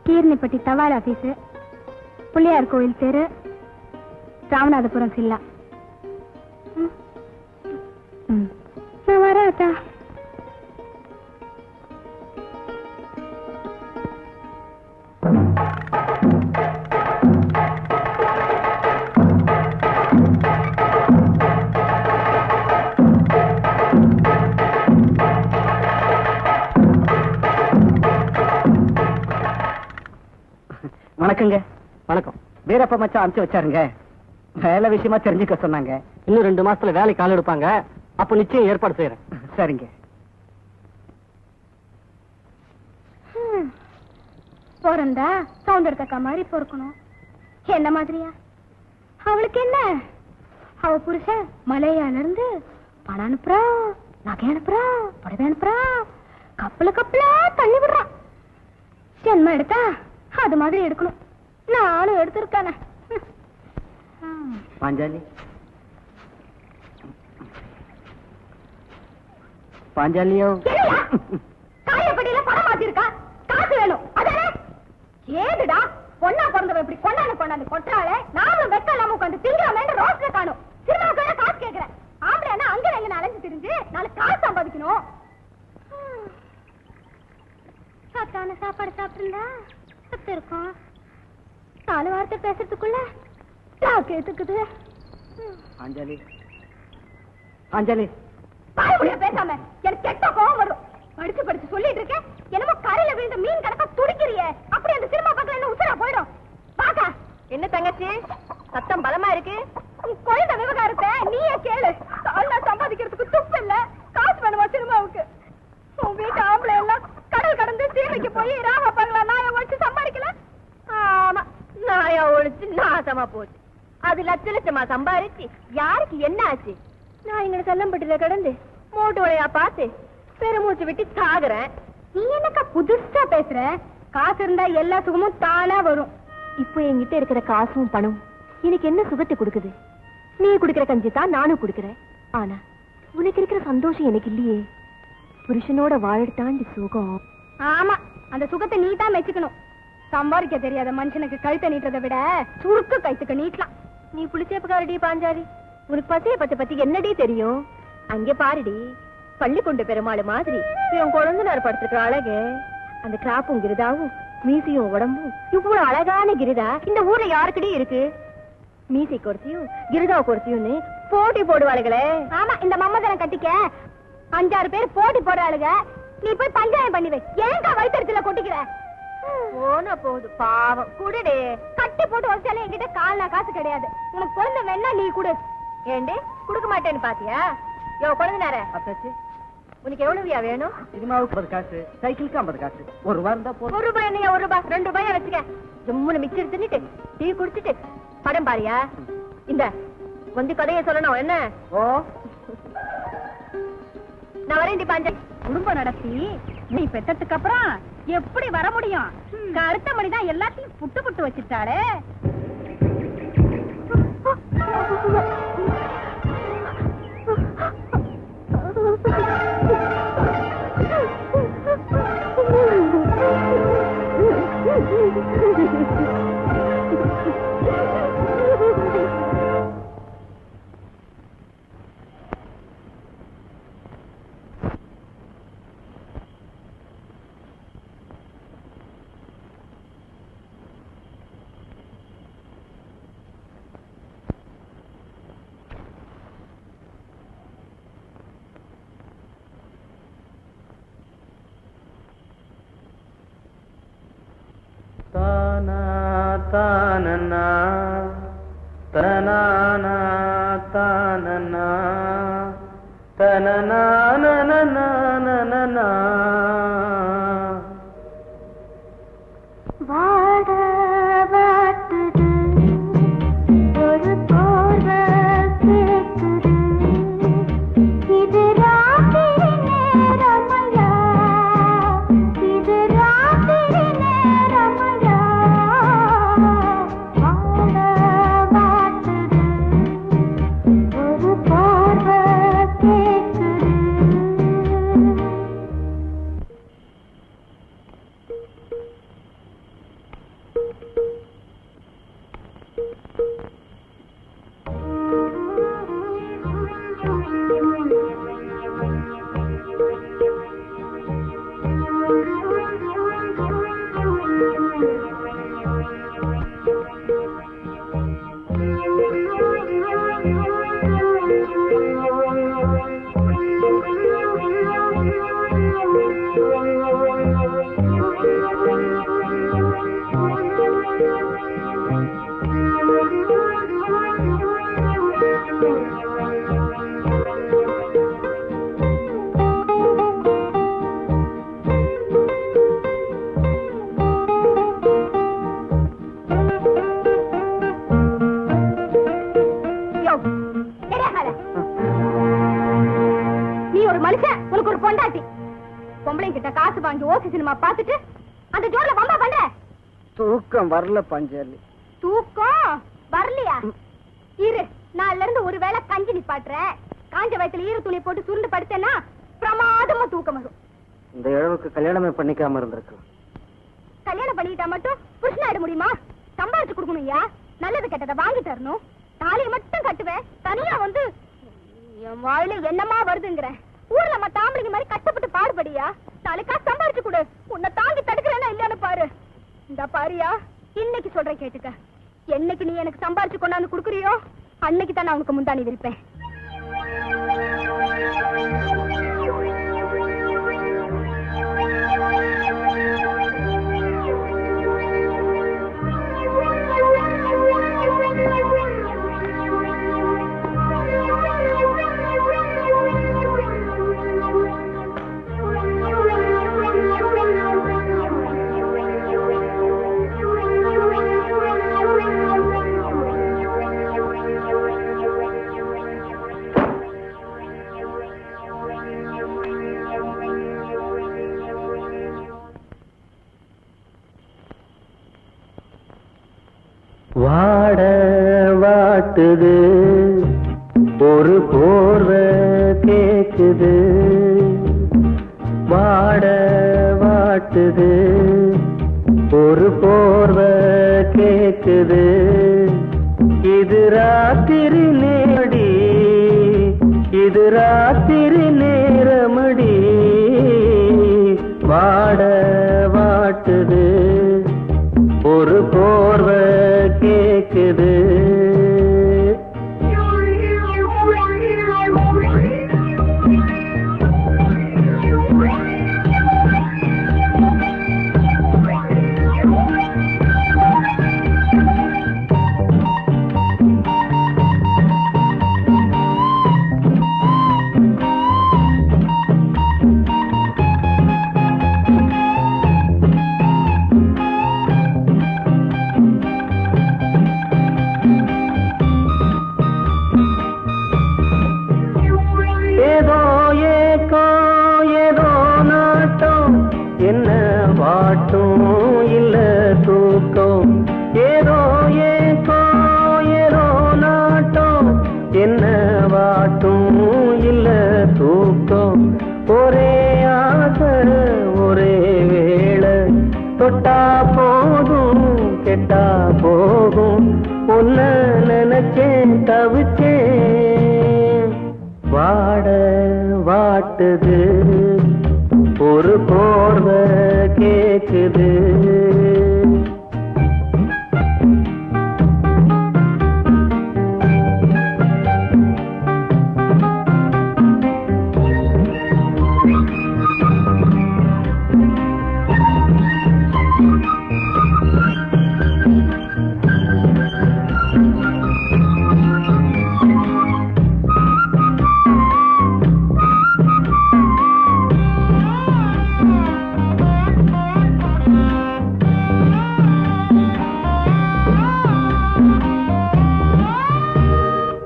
கீர்னிப்பட்டி தபால் ஆபீஸ், பிள்ளையார் கோயில் தெரு, ராமநாதபுரம் சில்லா. நான் வரேன் அத்தா. வணக்கங்க. வணக்கம். வீரப்ப மச்சான் அனுப்பிச்சு வச்சாருங்க. வேலை விஷயமா தெரிஞ்சுக்க சொன்னாங்க. இன்னும் 2 மாசத்துல வேலை கால் எடுப்பாங்க. அப்ப நிச்சயம் ஏற்பாடு செய்யறேன். சரிங்க. பிறந்தா சௌந்தரத்தக்கா மாதிரி பொறுக்கணும். என்ன மாதிரியா? அவளுக்கு என்ன? அவ புருஷன் மலையால இருந்து பணம் அனுப்புறா, நகை அனுப்புறா, புடவை அனுப்புறா, கப்பலா தள்ளி விடுறான். ஜென்மம் எடுத்தா அது மாதிரி எடுக்கணும். நானும் எடுத்திருக்கானே. பாஞ்சாலி, பாஞ்சாலியோ காயப்படியில பணம் மாத்திருக்கா. காசு வேணும். அதானே? ஏதுடா பொண்ணா பிறந்தவ இப்படி கொண்டாந்து கொட்டாளே. நானும் வெக்க இல்லாம உட்காந்து திங்காமேன்னு ரோஸ்ல காணும். சினிமாவுக்கு காசு கேட்கிறேன். ஆம்பளை அங்க எங்க அலைஞ்சு திரிஞ்சு நாளைக்கு காசு சம்பாதிக்கணும். சத்தான சாப்பாடு சாப்பிட்டுருந்தா சத்து இருக்கும். 4 வார்த்தை பேசுறதுக்குள்ள கேட்டுக்குது. பாஞ்சாலி, பாஞ்சாலி, பாயமுடியா பேசாம எனக்கு கெட்ட கோவம் வரும். படிச்சு சொல்லிட்டு இருக்கேன். என்னமோ கரையில விழுந்த மீன் கணக்கா துடிக்கிறியே. அப்படி அந்த சினிமா பக்கம் என்ன உசுரா போயிடும். பாக்கா என்ன தங்கச்சி சத்தம் பலமா இருக்கு. குழந்தை விவகாரத்தை நீயே கேளு. கால்ல சம்பாதிக்கிறதுக்கு துப்பு இல்ல. காசு வேணுமா சினிமாவுக்கு? உன் வீட்டு ஆம்பளை எல்லாம் கடல் கடந்து சீமைக்கு போய் ராவ பங்களா நாய ஒழிச்சு சம்பாதிக்கல. ஆமா, நாயா ஒழிச்சு நாசமா போச்சு. அது லட்சமா சம்பாதிச்சு யாருக்கு என்ன ஆச்சு? நான் எங்களை செல்லம்பட்டில கடந்து மோட்டு வளையா பார்த்து பெருமூச்சு விட்டு சாகுறேன். நீ என்னக்கா புதுசா பேசுற? காசு இருந்தா எல்லா சுகமும் தானா வரும். இப்போ என்கிட்ட இருக்கிற காசும் பணம் எனக்கு என்ன சுகத்தை கொடுக்குது? நீ குடுக்கிற கஞ்சி தான் நானும் குடுக்கிறேன். ஆனா உனக்கு இருக்கிற சந்தோஷம் எனக்கு இல்லையே. புருஷனோட வாழத்தாண்டி சுகம். ஆமா, அந்த சுகத்தை நீ தான் மெச்சுக்கணும். சம்பாதிக்க தெரியாத மனுஷனுக்கு கழுத்தை நீட்டதை விட சுருக்கு கைத்துக்க நீட்டலாம். நீ புளிச்சேப்புக்காரடி பாஞ்சாலி. உனக்கு பசிய பத்தி என்னடி தெரியும்? அங்கே பாருடி, பள்ளிக்கொண்டு பெருமாள் மாதிரி இவன் குழந்தைனார் படுத்துக்கிற அழகு. அந்த கிராப்பும் கிரிதாவும் மீசையும் உடம்பும் இவ்வளவு அழகான கிரிதா இந்த ஊர்ல யாருக்கடி இருக்கு? மீசை கொடுத்தியும் கிரிதா கொடுத்தியும்னு போட்டி போடுவாளுகளே. ஆமா, இந்த மம்மதனை கட்டிக்க 5-6 பேர் போட்டி போடுறாளுங்க. நீ போய் பஞ்சாயம் பண்ணிவை. ஏங்கா வயிற்றுல கொட்டிக்கிற? போன போது பாவம் குடுடே. கட்டி போட்டு வச்சாலே என்கிட்ட கால்னா காசு கிடையாது. உனக்கு குழந்தை வேணா நீ குடு. ஏண்டே குடுக்க மாட்டேன்னு பாத்தியா? யோ குழந்தைனார, உனக்கு எவ்வளவுயா வேணும்? சினிமாவுக்கு 50 காசு, சைக்கிளுக்கு 50 காசு. 1 ரூபா இருந்தா போதும். 1 ரூபாய் என்னையா? 1 ரூபாய் 2 ரூபாயா வச்சுக்க. ஜம்முன்னு மிச்சர் தின்னுட்டு டீ குடிச்சிட்டு படம் பாரியா? இந்த வந்து கதையை சொல்லணும் என்ன? ஓ, நான் வரேன் பாஞ்சாலி. குடும்பம் நடத்தி நீ பெற்றதுக்கு அப்புறம் எப்படி வர முடியும்? அடுத்த மணிதான் எல்லாத்தையும் புட்டு வச்சுட்டாளே. தானனா தனானா தானனா தனனா வாட வாட்டுது ஒரு போர்வை கேக்குது. இது ராத்திரி நேரமயா, இது ராத்திரி நேரமயா. வாட வாட்டுது ஒரு போர்வை கேக்குது. பொண்டாட்டி. பொம்பளைங்க கிட்ட காசு வாங்கி ஓசி சினிமா பார்த்துட்டு அந்த ஜோர்ல வம்பா பண்ற. தூக்கம் வரல பஞ்சாலி. தூக்கம் வரலையா? இரு, நாள்ல இருந்து ஒரு வேளை கஞ்சி நிப்பாட்டுற. காஞ்ச வயத்துல ஈர துணி போட்டு சுருண்டு படுத்தேன்னா பிரமாதமா தூக்கம் வரும். இந்த இழவுக்கு கல்யாணமே பண்ணிக்காம இருந்திருக்கலாம். கல்யாணம் பண்ணிக்கிட்டா மட்டும் புருஷனாயிட முடியுமா? சம்பாரிச்சு கொடுக்கணும்யா. நல்லது கெட்டதை வாங்கி தரணும். தாலியை மட்டும் கட்டுவேன். தனியா வந்து என் வாயில என்னமா வருதுங்கிற ஊர்ல மத்த ஆம்பளைங்க மாதிரி கஷ்டப்பட்டு பாடுபடியா. நாளைக்கா சம்பாரிச்சு கொடு. உன்னை தாங்கி தடுக்கிறேன்னா இல்லன்னு பாரு. இந்த பாரியா, இன்னைக்கு சொல்றேன் கேட்டுக்க. என்னைக்கு நீ எனக்கு சம்பாரிச்சு கொண்டாந்து குடுக்குறியோ அன்னைக்கு தான் நான் உனக்கு முந்தானி விரிப்பேன். வாட வாட்டுது ஒரு போர்வை கேக்குது. வாட வாட்டுது ஒரு போர்வை கேக்குது. இது ராத்திரி நேரடி, இது ராத்திரி நேரமடி. வாட வாட்டுது ஒரு போர்வை கேக்குது. என்ன வாட்டும் இல்ல தூக்கம். ஏதோ ஏக்கோ ஏதோ நாட்டம். என்ன வாட்டும் இல்ல தூக்கம். ஒரே ஆசை ஒரே வேளை. தொட்டா போதும் கெட்டா போகும். ஒன்ன நினைச்சேன் தவிச்சேன். வாட வாட்டுது ஒரு போர்வை கேக்குது.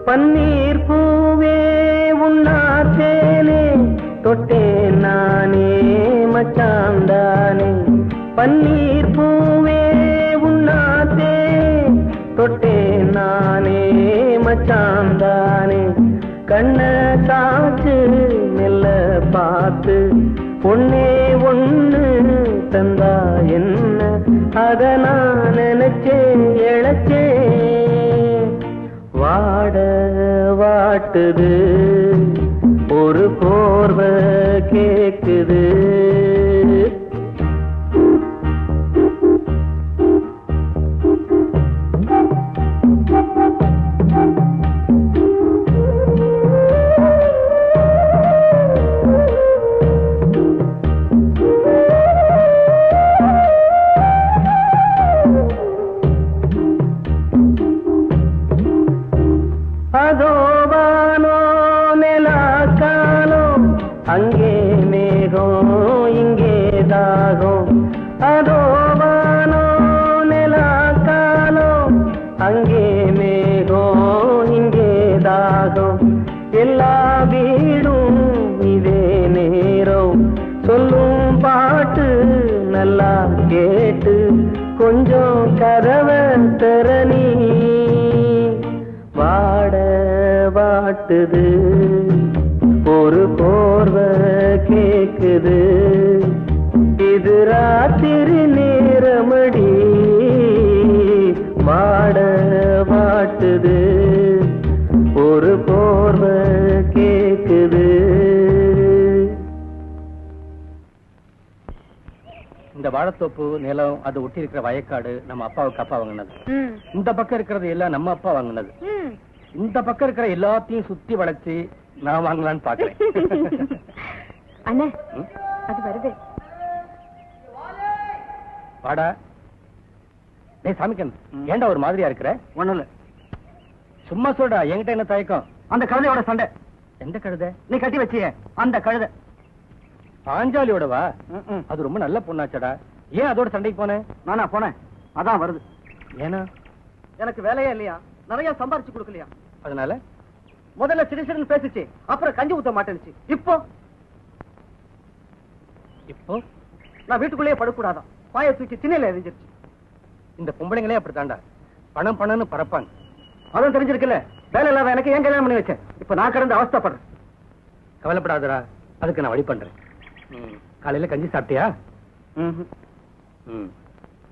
பன்னீர் பூவே உன்னாத்தேனே தொட்டேன் நானே மச்சாந்தானே. பன்னீர் பூவே உன்னாத்தே தொட்டேன் நானே மச்சாந்தானே. கண்ண காச்சு மெல்ல பார்த்து ஒன்னே ஒண்ணு தந்தா என்ன. அத நான் நினைச்சேன் இழைச்சேன். வாட வாட்டுது ஒரு போர்வை கேக்குது. அதோ வானோ நிலா காலோ அங்கே மேகம் கொஞ்சம் கதவை திறனி வாட வாட்டுது ஒரு போர்வை கேக்குது இது ராத்திரி நேரமடி வாட வாட்டுது ஒரு போர்வை கேக்குது. இந்த வாழைத்தோப்பு நிலம் அது ஒட்டி இருக்கிற வயக்காடு நம்ம அப்பாவுக்கு அப்பா வாங்கினது. இந்த பக்கம் இருக்கிறது எல்லாம் நம்ம அப்பா வாங்கினது. இந்த பக்கம் இருக்கிற எல்லாத்தையும் சுத்தி வளைச்சு நான் வாங்கலான்னு பாக்குறேன். அண்ணே அது வருது. வாடா. டேய் சாமிக்கன், ஏன்டா ஒரு மாதிரியா இருக்கிற? ஒண்ணும் இல்ல. சும்மா சொல்டா, என்கிட்ட என்ன தயக்கம்? அந்த கழுதையோட சண்டை. எந்த கழுதை? நீ கட்டி வச்சியே அந்த கழுதை. பாஞ்சாலியோடவா? அது ரொம்ப நல்ல பொண்ணாச்சடா. ஏன் அதோட சண்டைக்கு போனேன்? நானா போனேன்? அதான் வருது. ஏன்னா எனக்கு வேலையே இல்லையா, நிறைய சம்பாரிச்சு கொடுக்கலையா, அதனால முதல்ல சிடிசிடன் பேசிச்சு, அப்புறம் கஞ்சி ஊத்த மாட்டேன்னுச்சு. இப்போ இப்போ நான் வீட்டுக்குள்ளேயே படக்கூடாதான், பாய தூக்கி திண்ணையில எரிஞ்சிருச்சு. இந்த பொம்பளைங்களே அப்படித்தாண்டா, பணம் பணம்னு பறப்பாங்க. அதுவும் தெரிஞ்சிருக்குல்ல, வேலை இல்லாத எனக்கு ஏன் கல்யாணம் பண்ணி வச்சேன்? இப்ப நான் கடந்து அவஸ்தைப்படுறேன். கவலைப்படாதடா, அதுக்கு நான் வழி பண்றேன். காலையில கஞ்சி சாப்பிட்டியா?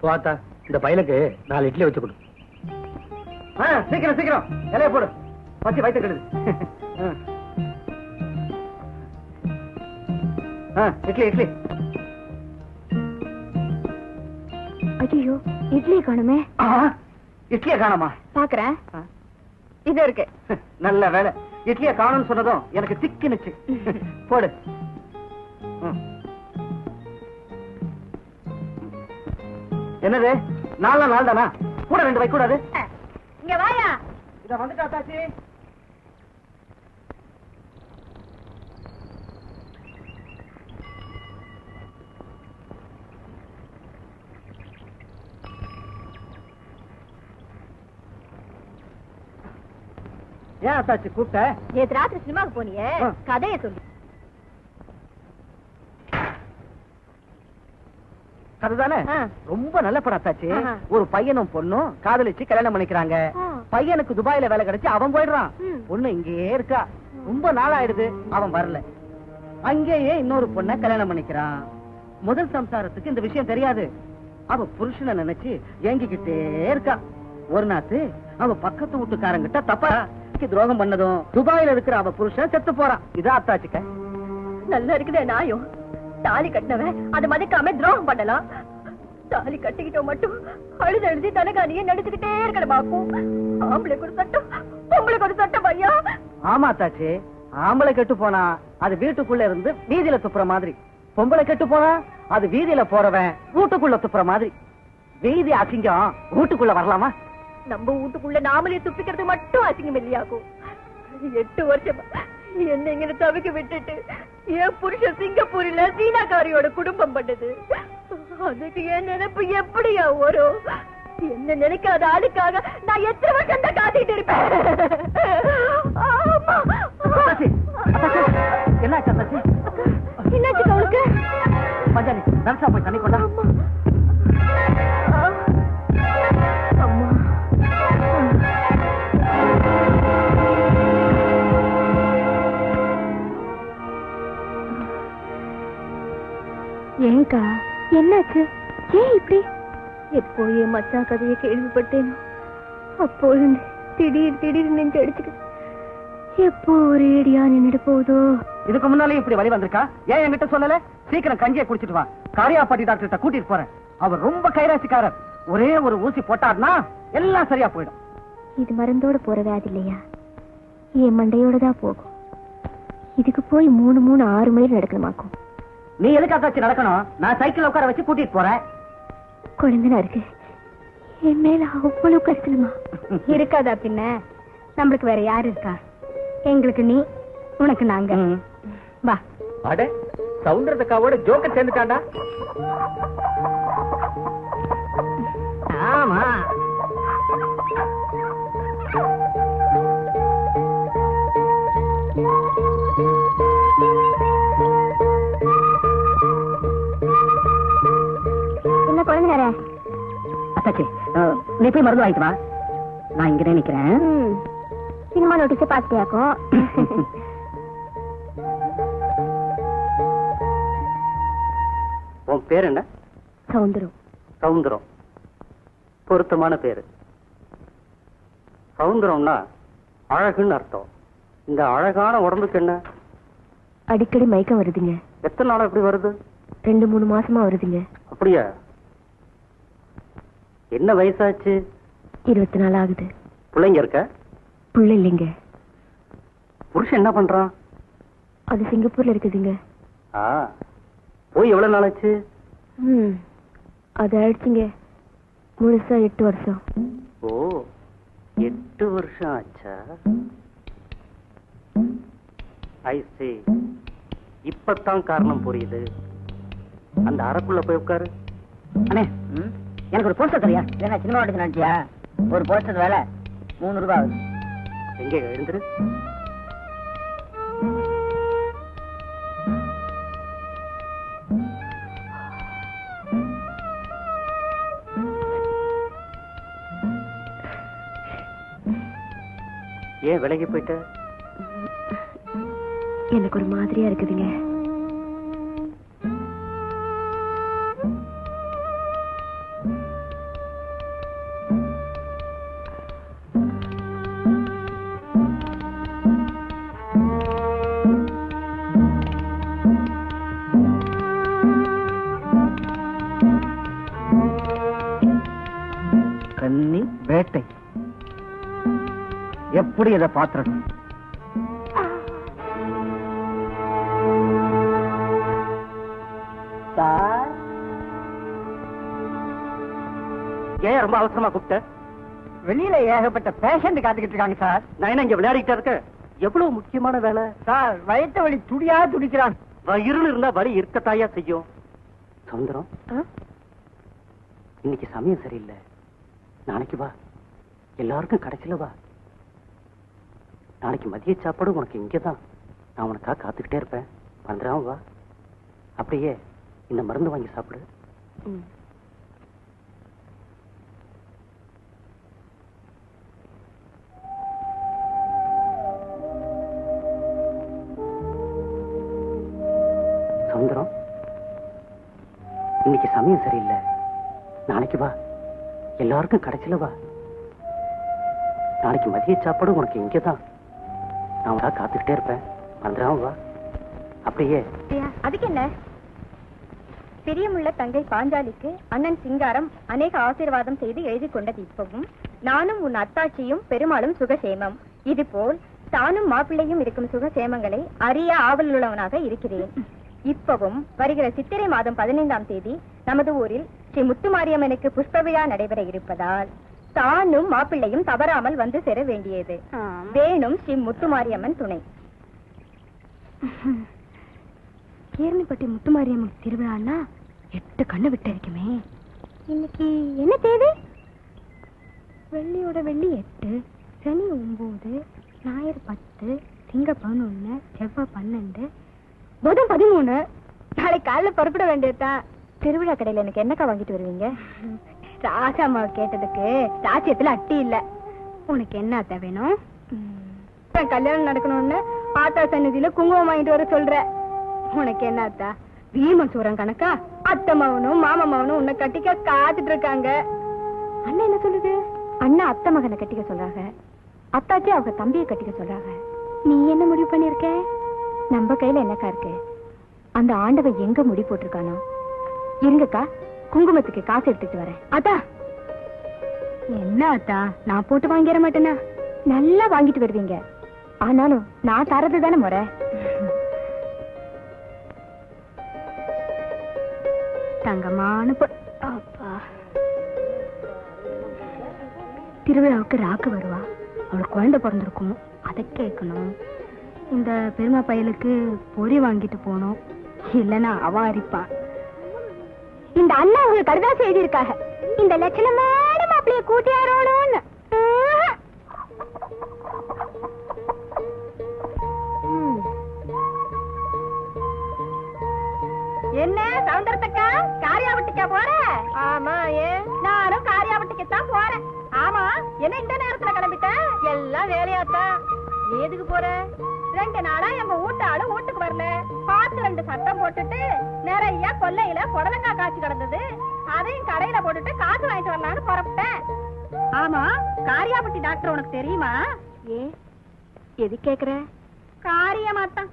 போத்தா, இந்த பையனுக்கு 4 இட்லி வச்சு கொடு. சீக்கிரம் சீக்கிரம் இலைய போடு, பச்சி வயிற்று கெடுது. இட்லி இட்லி. ஐயோ இட்லி காணுமே. இட்லிய காணமா? பாக்குறேன், இது இருக்கு. நல்ல வேலை, இட்லிய காணும்னு சொன்னதும் எனக்கு திக்கினுச்சு. போடு. என்னது 4 நாள் தானா? கூட 2 வைக்க கூடாது? இங்க வாயா. இத வந்துட்டா தாச்சி. ஏன் அத்தாச்சி கூப்பிட்ட? நேத்து ராத்திரி சினிமாவுக்கு போனியே, கதையை சொல்லு. அதுதானே ரொம்ப நல்ல படம் அத்தாச்சி. ஒரு பையனும் பொண்ணும் காதலிச்சு கல்யாணம் பண்ணிக்கிறாங்க. பையனுக்கு துபாயில வேலை கிடைச்சு அவன் போயிடுறான். பொண்ணு இங்கேயே இருக்கா. ரொம்ப நாள் ஆயிடுது அவன் வரல. அங்கேயே இன்னொரு பொண்ண கல்யாணம் பண்ணிக்கிறான். முதல் சம்சாரத்துக்கு இந்த விஷயம் தெரியாது. அவ புருஷனை நினைச்சு ஏங்கிக்கிட்டே இருக்கா. ஒரு நாத்து அவ பக்கத்து வீட்டுக்காரங்கிட்ட தப்பா துரோகம் பண்ணதும் துபாயில இருக்கிற அவ புருஷன் செத்து போறான். இதா அத்தாச்சிக்க நல்லா இருக்குதே நாயும். தாலி கட்டினவன் அதை மதிக்காம துரோகம் பண்ணலாம். தாலி கட்டிக்கிட்டோம் மட்டும் அழுது எழுதி தனகானியே நடிச்சுக்கிட்டே இருக்கிற பாக்கும். ஆம்பளைக்கு ஒரு சட்டம், பொம்பளைக்கு ஒரு சட்டம் ஐயா. ஆமா தாச்சி, ஆம்பளை கெட்டு போனா அது வீட்டுக்குள்ள இருந்து வீதியில துப்புற மாதிரி, பொம்பளை கெட்டு போனா அது வீதியில போறவன் வீட்டுக்குள்ள துப்புற மாதிரி. வீதி அசிங்கம் வீட்டுக்குள்ள வரலாமா? நம்ம வீட்டுக்குள்ள நாமளே துப்பிக்கிறது மட்டும் அசிங்கம் இல்லையாக்கும். 8 வருஷமா என்ன இங்க தவிக்க விட்டுட்டு என் புருஷன் சிங்கப்பூர்ல சீனாக்காரியோட குடும்பம் பண்ணது. அதுக்கு என் நினைப்பு எப்படியா வரும்? என்ன நினைக்காத ஆளுக்காக நான் எத்தனை வருஷம் தான் காத்திட்டு இருப்பேன். என்னாச்சு அவளுக்கு? பஞ்சாலி நர்சா போய் தண்ணி கொண்டா. அம்மா ஏங்கா என்னாச்சு? ஏன் இப்படி? எப்போ என் மச்சான் கதையை கேள்விப்பட்டேனோ அப்போ திடீர் நெஞ்சு அடிச்சுக்கிட்டு எப்போ ஒரே அடியா நின்னுட்டு போகுதோ. இதுக்கு முன்னாலே இப்படி வழி வந்திருக்கா? ஏன் என்கிட்ட சொல்லல? சீக்கிரம் கஞ்சியை குடிச்சிட்டு வா, காரியாப்பட்டி டாக்டர்கிட்ட கூட்டிட்டு போறேன். அவர் ரொம்ப கைராசிக்காரர். ஒரே ஒரு ஊசி போட்டார்னா எல்லாம் சரியா போயிடும். இது மருந்தோட போற வியாதி இல்லையா, என் மண்டையோட தான் போகும். இதுக்கு போய் 3 6 மைல் நடக்கணுமாக்கும். நீ எதுக்கு அத்தாச்சி நடக்கணும்? நான் சைக்கிள் உட்கார வச்சு கூட்டிட்டு போறேன். குழந்தைனா இருக்கு, என் மேல அவ்வளவு கஷ்டமா இருக்காதா? பின்ன நம்மளுக்கு வேற யாரு இருக்கா? எங்களுக்கு நீ, உனக்கு நாங்க. வா. அட சவுந்தரக்காவோட ஜோக்கர் சேர்ந்துட்டாண்டா. ஆமா என்ன குழந்தை அத்தாச்சி, நீ போய் மருந்து வாங்கிட்டு வா. நான் இங்கதான் நிக்கிறேன். சினிமா நோட்டீஸ் பாத்தியாக்கும். உன் பேர் என்ன? சவுந்தரம். சவுந்தரம் பொருத்தமான பேரு. சவுந்தரம்னா அழகுன்னு அர்த்தம். இந்த அழகான உடம்புக்கு என்ன? அடிக்கடி மயக்கம் வருதுங்க. எத்தனை நாள் எப்படி வருது? 2-3 மாசமா வருதுங்க. அப்படியா? என்ன வயசாச்சு? 24 ஆகுது. பிள்ளைங்க இருக்க? புள்ள இல்லைங்க. புருஷன் என்ன பண்றான்? அது சிங்கப்பூர்ல இருக்குதுங்க. போய் எவ்வளவு நாள் ஆச்சு? அது ஆயிடுச்சுங்க முழுசா 8 வருஷம். ஓ, 8 வருஷம் ஆச்சா? ஐ சீ. இப்பதான் காரணம் புரியுது. அந்த அறைக்குள்ள போய் உட்காரு. அண்ணே, எனக்கு ஒரு போஸ்டர் தரியா? என்ன சினிமா எடுத்து நினைச்சியா? ஒரு போஸ்டர் வேலை 3 ரூபாய் ஆகுது. எங்க எழுந்துரு. ஏன் விலகி போயிட்ட? எனக்கு ஒரு மாதிரியா இருக்குதுங்க. கன்னி வேட்டை எப்படி இதை பாத்திரணும்? ஏன் ரொம்ப அவசரமா கூப்பிட்ட? வெளியில ஏகப்பட்ட பேஷண்ட் காத்துக்கிட்டு இருக்காங்க சார். நான் என்ன இங்க விளையாடிக்கிட்டே இருக்கேன்? எவ்வளவு முக்கியமான வேலை சார். வயிற்று வலி துடியா துடிக்கிறான். இருள் இருந்தா வலி இருக்கத்தாயா செய்யும். சவுந்தரம், இன்னைக்கு சமயம் சரியில்லை. நாளைக்கு வா, எல்லாருக்கும் கடைசியில வா. நாளைக்கு மதிய சாப்பாடு உனக்கு இங்கதான். நான் உனக்காக காத்துக்கிட்டே இருப்பேன். வந்துடாம வா. அப்படியே இந்த மருந்து வாங்கி சாப்பிடு. சவுந்தரம், இன்னைக்கு சமயம் சரியில்லை. நாளைக்கு வா, எல்லாருக்கும் கடைசியில வா. நாளைக்கு மதிய சாப்பாடு உனக்கு இங்கதான். நான் உனக்காக காத்துக்கிட்டே இருப்பேன். வந்துடாம வா. அப்படியே. அதுக்கு என்ன? பிரியமுள்ள தங்கை பாஞ்சாலிக்கு அண்ணன் சிங்காரம் அநேக ஆசீர்வாதம் செய்து எழுதி கொண்டது. இப்பவும் நானும் உன் அத்தாட்சியும் பெருமாளும் சுகசேமம். இதுபோல் தானும் மாப்பிள்ளையும் இருக்கும் சுகசேமங்களை அறிய ஆவலுள்ளவனாக இருக்கிறேன். இப்பவும் வருகிற சித்திரை மாதம் 15ஆம் தேதி நமது ஊரில் ஸ்ரீ முத்துமாரியம்மனுக்கு புஷ்ப விழா நடைபெற இருப்பதால் தானும் மாப்பிள்ளையும் தவறாமல் வந்து சேர வேண்டியது. வேணும் ஸ்ரீ முத்துமாரியம்மன் துணை. கேர்னிப்பட்டி முத்துமாரியம்மன் திருவிழான்னா 8 கண்ணு விட்டு இருக்குமே. இன்னைக்கு என்ன தேதி? வெள்ளியோட வெள்ளி 8, சனி 9, ஞாயிறு 10, திங்க 11, செவ்வாய் 12, புதன் 13. நாளை காலைல புறப்பட வேண்டியதுதான். திருவிழா கடையில எனக்கு என்னக்கா வாங்கிட்டு வருவீங்க? ராசாமாவை கேட்டதுக்கு ராஜ்யத்துல அட்டி இல்ல. உனக்கு என்ன அத்தை வேணும்? கல்யாணம் நடக்கணும்னு ஆத்தா சன்னதியில குங்குமம் வாங்கிட்டு வர சொல்ற. உனக்கு என்ன அத்தா? வீமன் சூரன் கணக்கா? அத்தை மகனும் மாமா மகனும் உன்னை கட்டிக்க காத்துட்டு இருக்காங்க. அண்ணா என்ன சொல்லுது? அண்ணா அத்தை மகனை கட்டிக்க சொல்றாங்க, அத்தாச்சி அவங்க தம்பியை கட்டிக்க சொல்றாங்க. நீ என்ன முடிவு பண்ணிருக்க? நம்ம கையில என்னக்கா இருக்கு? அந்த ஆண்டவன் எங்க முடி போட்டிருக்கானோ. இருங்கக்கா, குங்குமத்துக்கு காசு எடுத்துட்டு வரேன். அத்தா என்ன அத்தா, நான் போட்டு வாங்கிட மாட்டேனா? நல்லா வாங்கிட்டு வருவீங்க, ஆனாலும் நான் தரது தானே முறை. தங்கமான திருவிழாவுக்கு ராக்கு வருவா. அவளுக்கு குழந்தை பிறந்திருக்கும், அதை கேட்கணும். இந்த பெருமா பயலுக்கு பொறி வாங்கிட்டு போனோம், இல்லைன்னா அவ அரிப்பான். இந்த அண்ணா அவங்க கடுதாசி எழுதியிருக்காங்க, இந்த லட்சணமான மாப்பிளைய கூட்டியாரோன்னு. என்ன சவுந்தரத்தக்கா, காரியாவட்டிக்கா போற? ஆமா, ஏன்? நானும் காரியாவட்டி என்ன இந்த நேரத்துல கிளம்பிட்ட? எல்லாம் வேலையாத்தான். நீ எதுக்கு போற? 2 நாளா எங்க வீட்டாளு வீட்டுக்கு வரல. பார்த்து 2 சட்டம் போட்டுட்டு நிறைய கொல்லையில புடலங்காய் காய்ச்சி கிடந்தது. அதையும் கடையில போட்டுட்டு காசு வாங்கிட்டு வரலான்னு புறப்பட்டேன். ஆமா, காரியாபட்டி டாக்டர் உனக்கு தெரியுமா? ஏ எது கேக்குற? காரியமாத்தான்.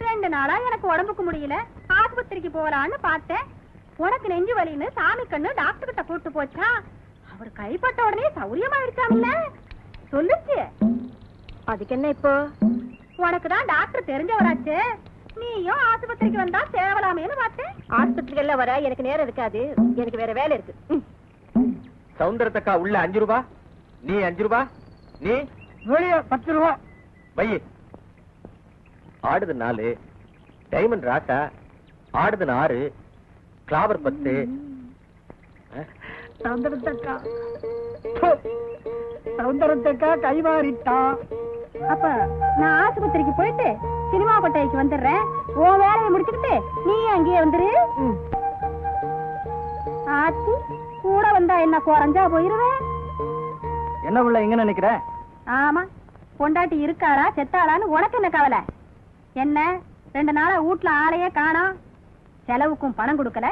2 நாளா எனக்கு உடம்புக்கு முடியல, ஆஸ்பத்திரிக்கு போலான்னு பார்த்தேன். உனக்கு நெஞ்சு வலின்னு சாமி கண்ணு டாக்டர் கிட்ட கூட்டு போச்சா? அவர் கைப்பட்ட உடனே சௌரியமா இருக்காமல்ல சொல்லுச்சு. அதுக்கு என்ன இப்போ? உனக்கு தான் டாக்டர் தெரிஞ்சவராச்சு, நீயும் ஆஸ்பத்திரிக்கு வந்தா தேவலாமேன்னு பார்த்தேன். ஆஸ்பத்திரிக்கு எல்லாம் வர எனக்கு நேரம் இருக்காது, எனக்கு வேற வேலை இருக்கு. சௌந்தரத்தக்கா உள்ள 5 ரூபா, நீ 5 ரூபா, நீ வெளியே 10 ரூபா. வை. ஆடுது 4, டைமண்ட் ராட்டா, ஆடுது 6, கிளாவர் 10. சௌந்தரத்தக்கா கைமாறிட்டா. அப்ப நான் ஆஸ்பத்திரிக்கு போயிட்டு சினிமா கொட்டைக்கு வந்துடுறேன். உன் வேலையை முடிச்சுக்கிட்டு நீ அங்கேயே வந்துரு. ஆச்சி கூட வந்தா என்ன குறைஞ்சா போயிருவேன். என்ன உள்ள எங்க நினைக்கிற? ஆமா, பொண்டாட்டி இருக்காளா செத்தாளான்னு உனக்கு என்ன கவலை? என்ன 2 நாளா வீட்டுல ஆளையே காணோம், செலவுக்கும் பணம் கொடுக்கல.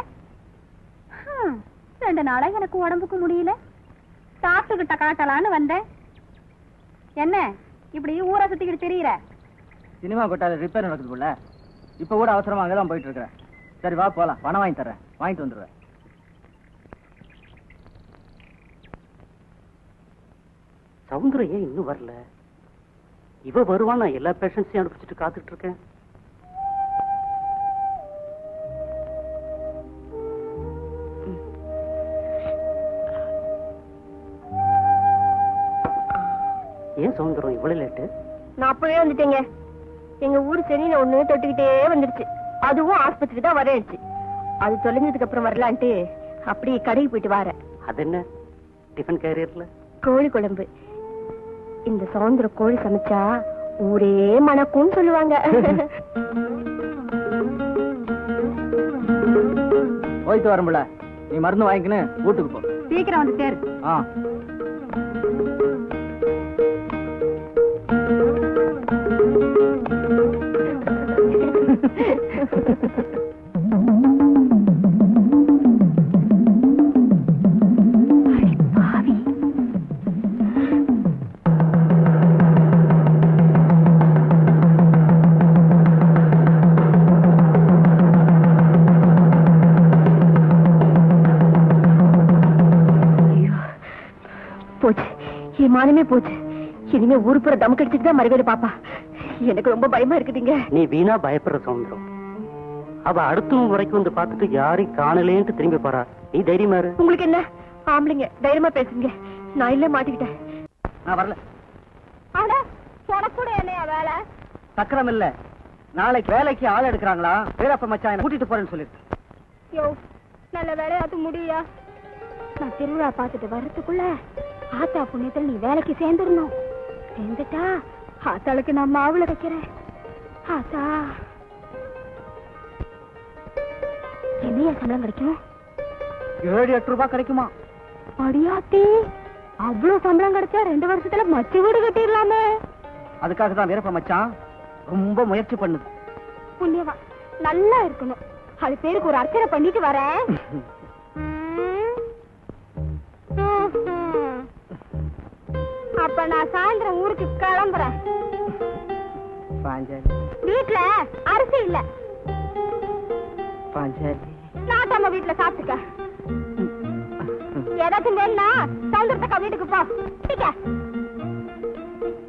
2 நாளா எனக்கு உடம்புக்கு முடியல, டாக்டர் கிட்ட காட்டலான்னு வந்தேன். என்ன இப்படி ஊரை சுத்திக்கிட்டு தெரியற? சினிமா கொட்டால ரிப்பேர் நடக்குதுக்குள்ள இப்ப கூட அவசரமா அங்கதான் போயிட்டு இருக்கிறேன். சரி வா போலாம், பணம் வாங்கி தர்றேன், வாங்கிட்டு வந்துடுவேன். சவுந்தரம் ஏன் இன்னும் வரல? இவ வருவான், நான் எல்லா பேஷண்ட்ஸையும் அனுப்பிச்சிட்டு காத்துட்டு இருக்கேன். ஏன் சவுந்தரம் இவ்வளவு லேட்டு? நான் அப்பவே வந்துட்டேங்க. எங்க ஊரு சென்னையில ஒண்ணு தொட்டுக்கிட்டே வந்துருச்சு, அதுவும் ஆஸ்பத்திரி தான் வரேச்சு. அது தொலைஞ்சதுக்கு அப்புறம் வரலான்ட்டு அப்படி கடைக்கு போயிட்டு வரேன். அது என்ன டிஃபன் கேரியர்ல? கோழி குழம்பு. இந்த சவுந்தர கோழி சமைச்சா ஊரே மணக்கும்னு சொல்லுவாங்க. போயிட்டு வரமுல, நீ மருந்து வாங்கிக்கின்னு வீட்டுக்கு போ. சீக்கிரம் வந்து சேரு. போச்சு, என் மானமே போச்சு. இனிமே ஊருப்புற தம் கடிச்சிட்டு தான் மறுவேடு பாப்பா. எனக்கு ரொம்ப பயமா இருக்குதுங்க. நீ வீணா பயப்படுற சவுந்தரம். அவ அடுத்த வரைக்கும் வந்து பார்த்துட்டு யாரையும் காணலேன்ட்டு திரும்பி போறா. நீ தைரியமா இரு. உங்களுக்கு என்ன ஆம்பளைங்க, தைரியமா பேசுங்க. நான் இல்ல மாட்டிக்கிட்டேன். நான் வரல. ஆனா உனக்கு கூட என்னையா வேலை? சக்கரம் இல்ல, நாளைக்கு வேலைக்கு ஆள் எடுக்கிறாங்களா, வீரப்ப மச்சான் என்ன கூட்டிட்டு போறேன்னு சொல்லிருக்கு. யோ, நல்ல வேலையாத்து முடியா. நான் திருவிழா பார்த்துட்டு வர்றதுக்குள்ள ஆத்தா புண்ணியத்தில் நீ வேலைக்கு சேர்ந்துடணும். சேர்ந்துட்டா ஆத்தாளுக்கு நான் மாவுல வைக்கிறேன். ஆத்தா என்னையா சம்பளம் கிடைக்கும்? 7-8 ரூபாய் கிடைக்குமா? அடியாத்தி, அவ்வளவு சம்பளம் கிடைச்சா 2 வருஷத்துல மச்சு வீடு கட்டிடலாமே. அதுக்காக தான் வீரப்ப மச்சான் ரொம்ப முயற்சி பண்ணுது. புண்ணியவா நல்லா இருக்கணும். அது பேருக்கு ஒரு அர்ச்சனை பண்ணிட்டு வரேன். அப்ப நான் சாயந்தரம் ஊருக்கு கிளம்புறேன். பாஞ்சாலி, வீட்டுல அரிசி இல்ல. பாஞ்சாலி, நாட்டாம வீட்டுல சாப்பிட்டுக்க. ஏதாச்சும் வேணும்னா சவுந்தரத்தக்கா வீட்டுக்கு போ.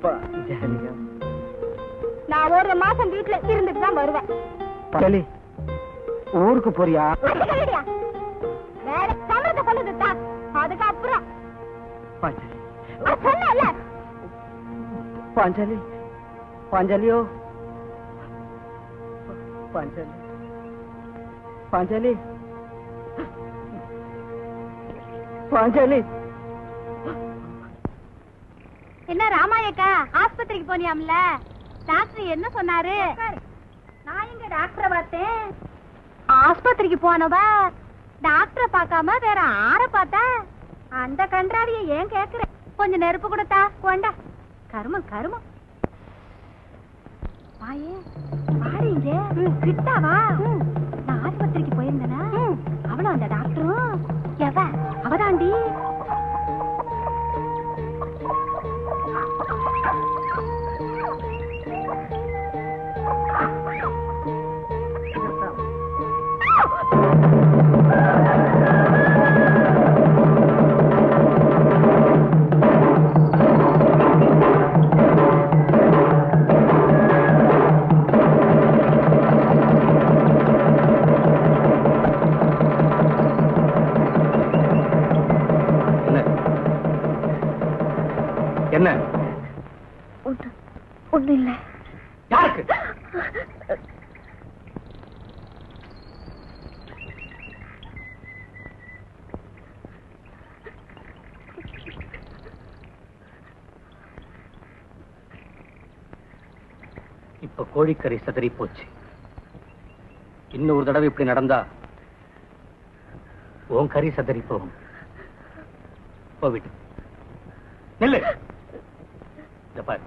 பாஞ்சாலியா, நான் 1 மாசம் வீட்டுல இருந்துட்டு தான் வருவேன். பாஞ்சாலி, ஊருக்கு போறியா? வேற சம்பளத்தை கொண்டு தான் அதுக்கப்புறம் பாஞ்சாலி, சொன்னல. பாஞ்சாலி, பாஞ்சாலியோ, பாஞ்சாலி, பாஞ்சாலி, பாஞ்சாலி. என்ன ராமாயக்கா, ஆஸ்பத்திரிக்கு போனியாம்ல? டாக்டர் என்ன சொன்னாரு? நான் எங்க டாக்டரை பார்த்தேன்? ஆஸ்பத்திரிக்கு போனவா டாக்டரை பார்க்காம வேற ஆற பார்த்தா? அந்த கன்றாவிய ஏன் கேக்குற? கொஞ்சம் நெருப்பு கொடுத்தா கொண்டா. கருமம் கருமம். வாயே வாடிங்க, கிட்டா வா. நான் ஆஸ்பத்திரிக்கு போயிருந்தேனா, அவளும் அந்த டாக்டரும். எவ? அவதாண்டி. என்ன? ஒண்ணு இல்ல. யாருக்கு? இப்ப கோழிக்கறி சதறி போச்சு. இன்னொரு தடவை இப்படி நடந்தா உன் கறி சதறி போகும். போவிட்டு நில்லு. பாரு,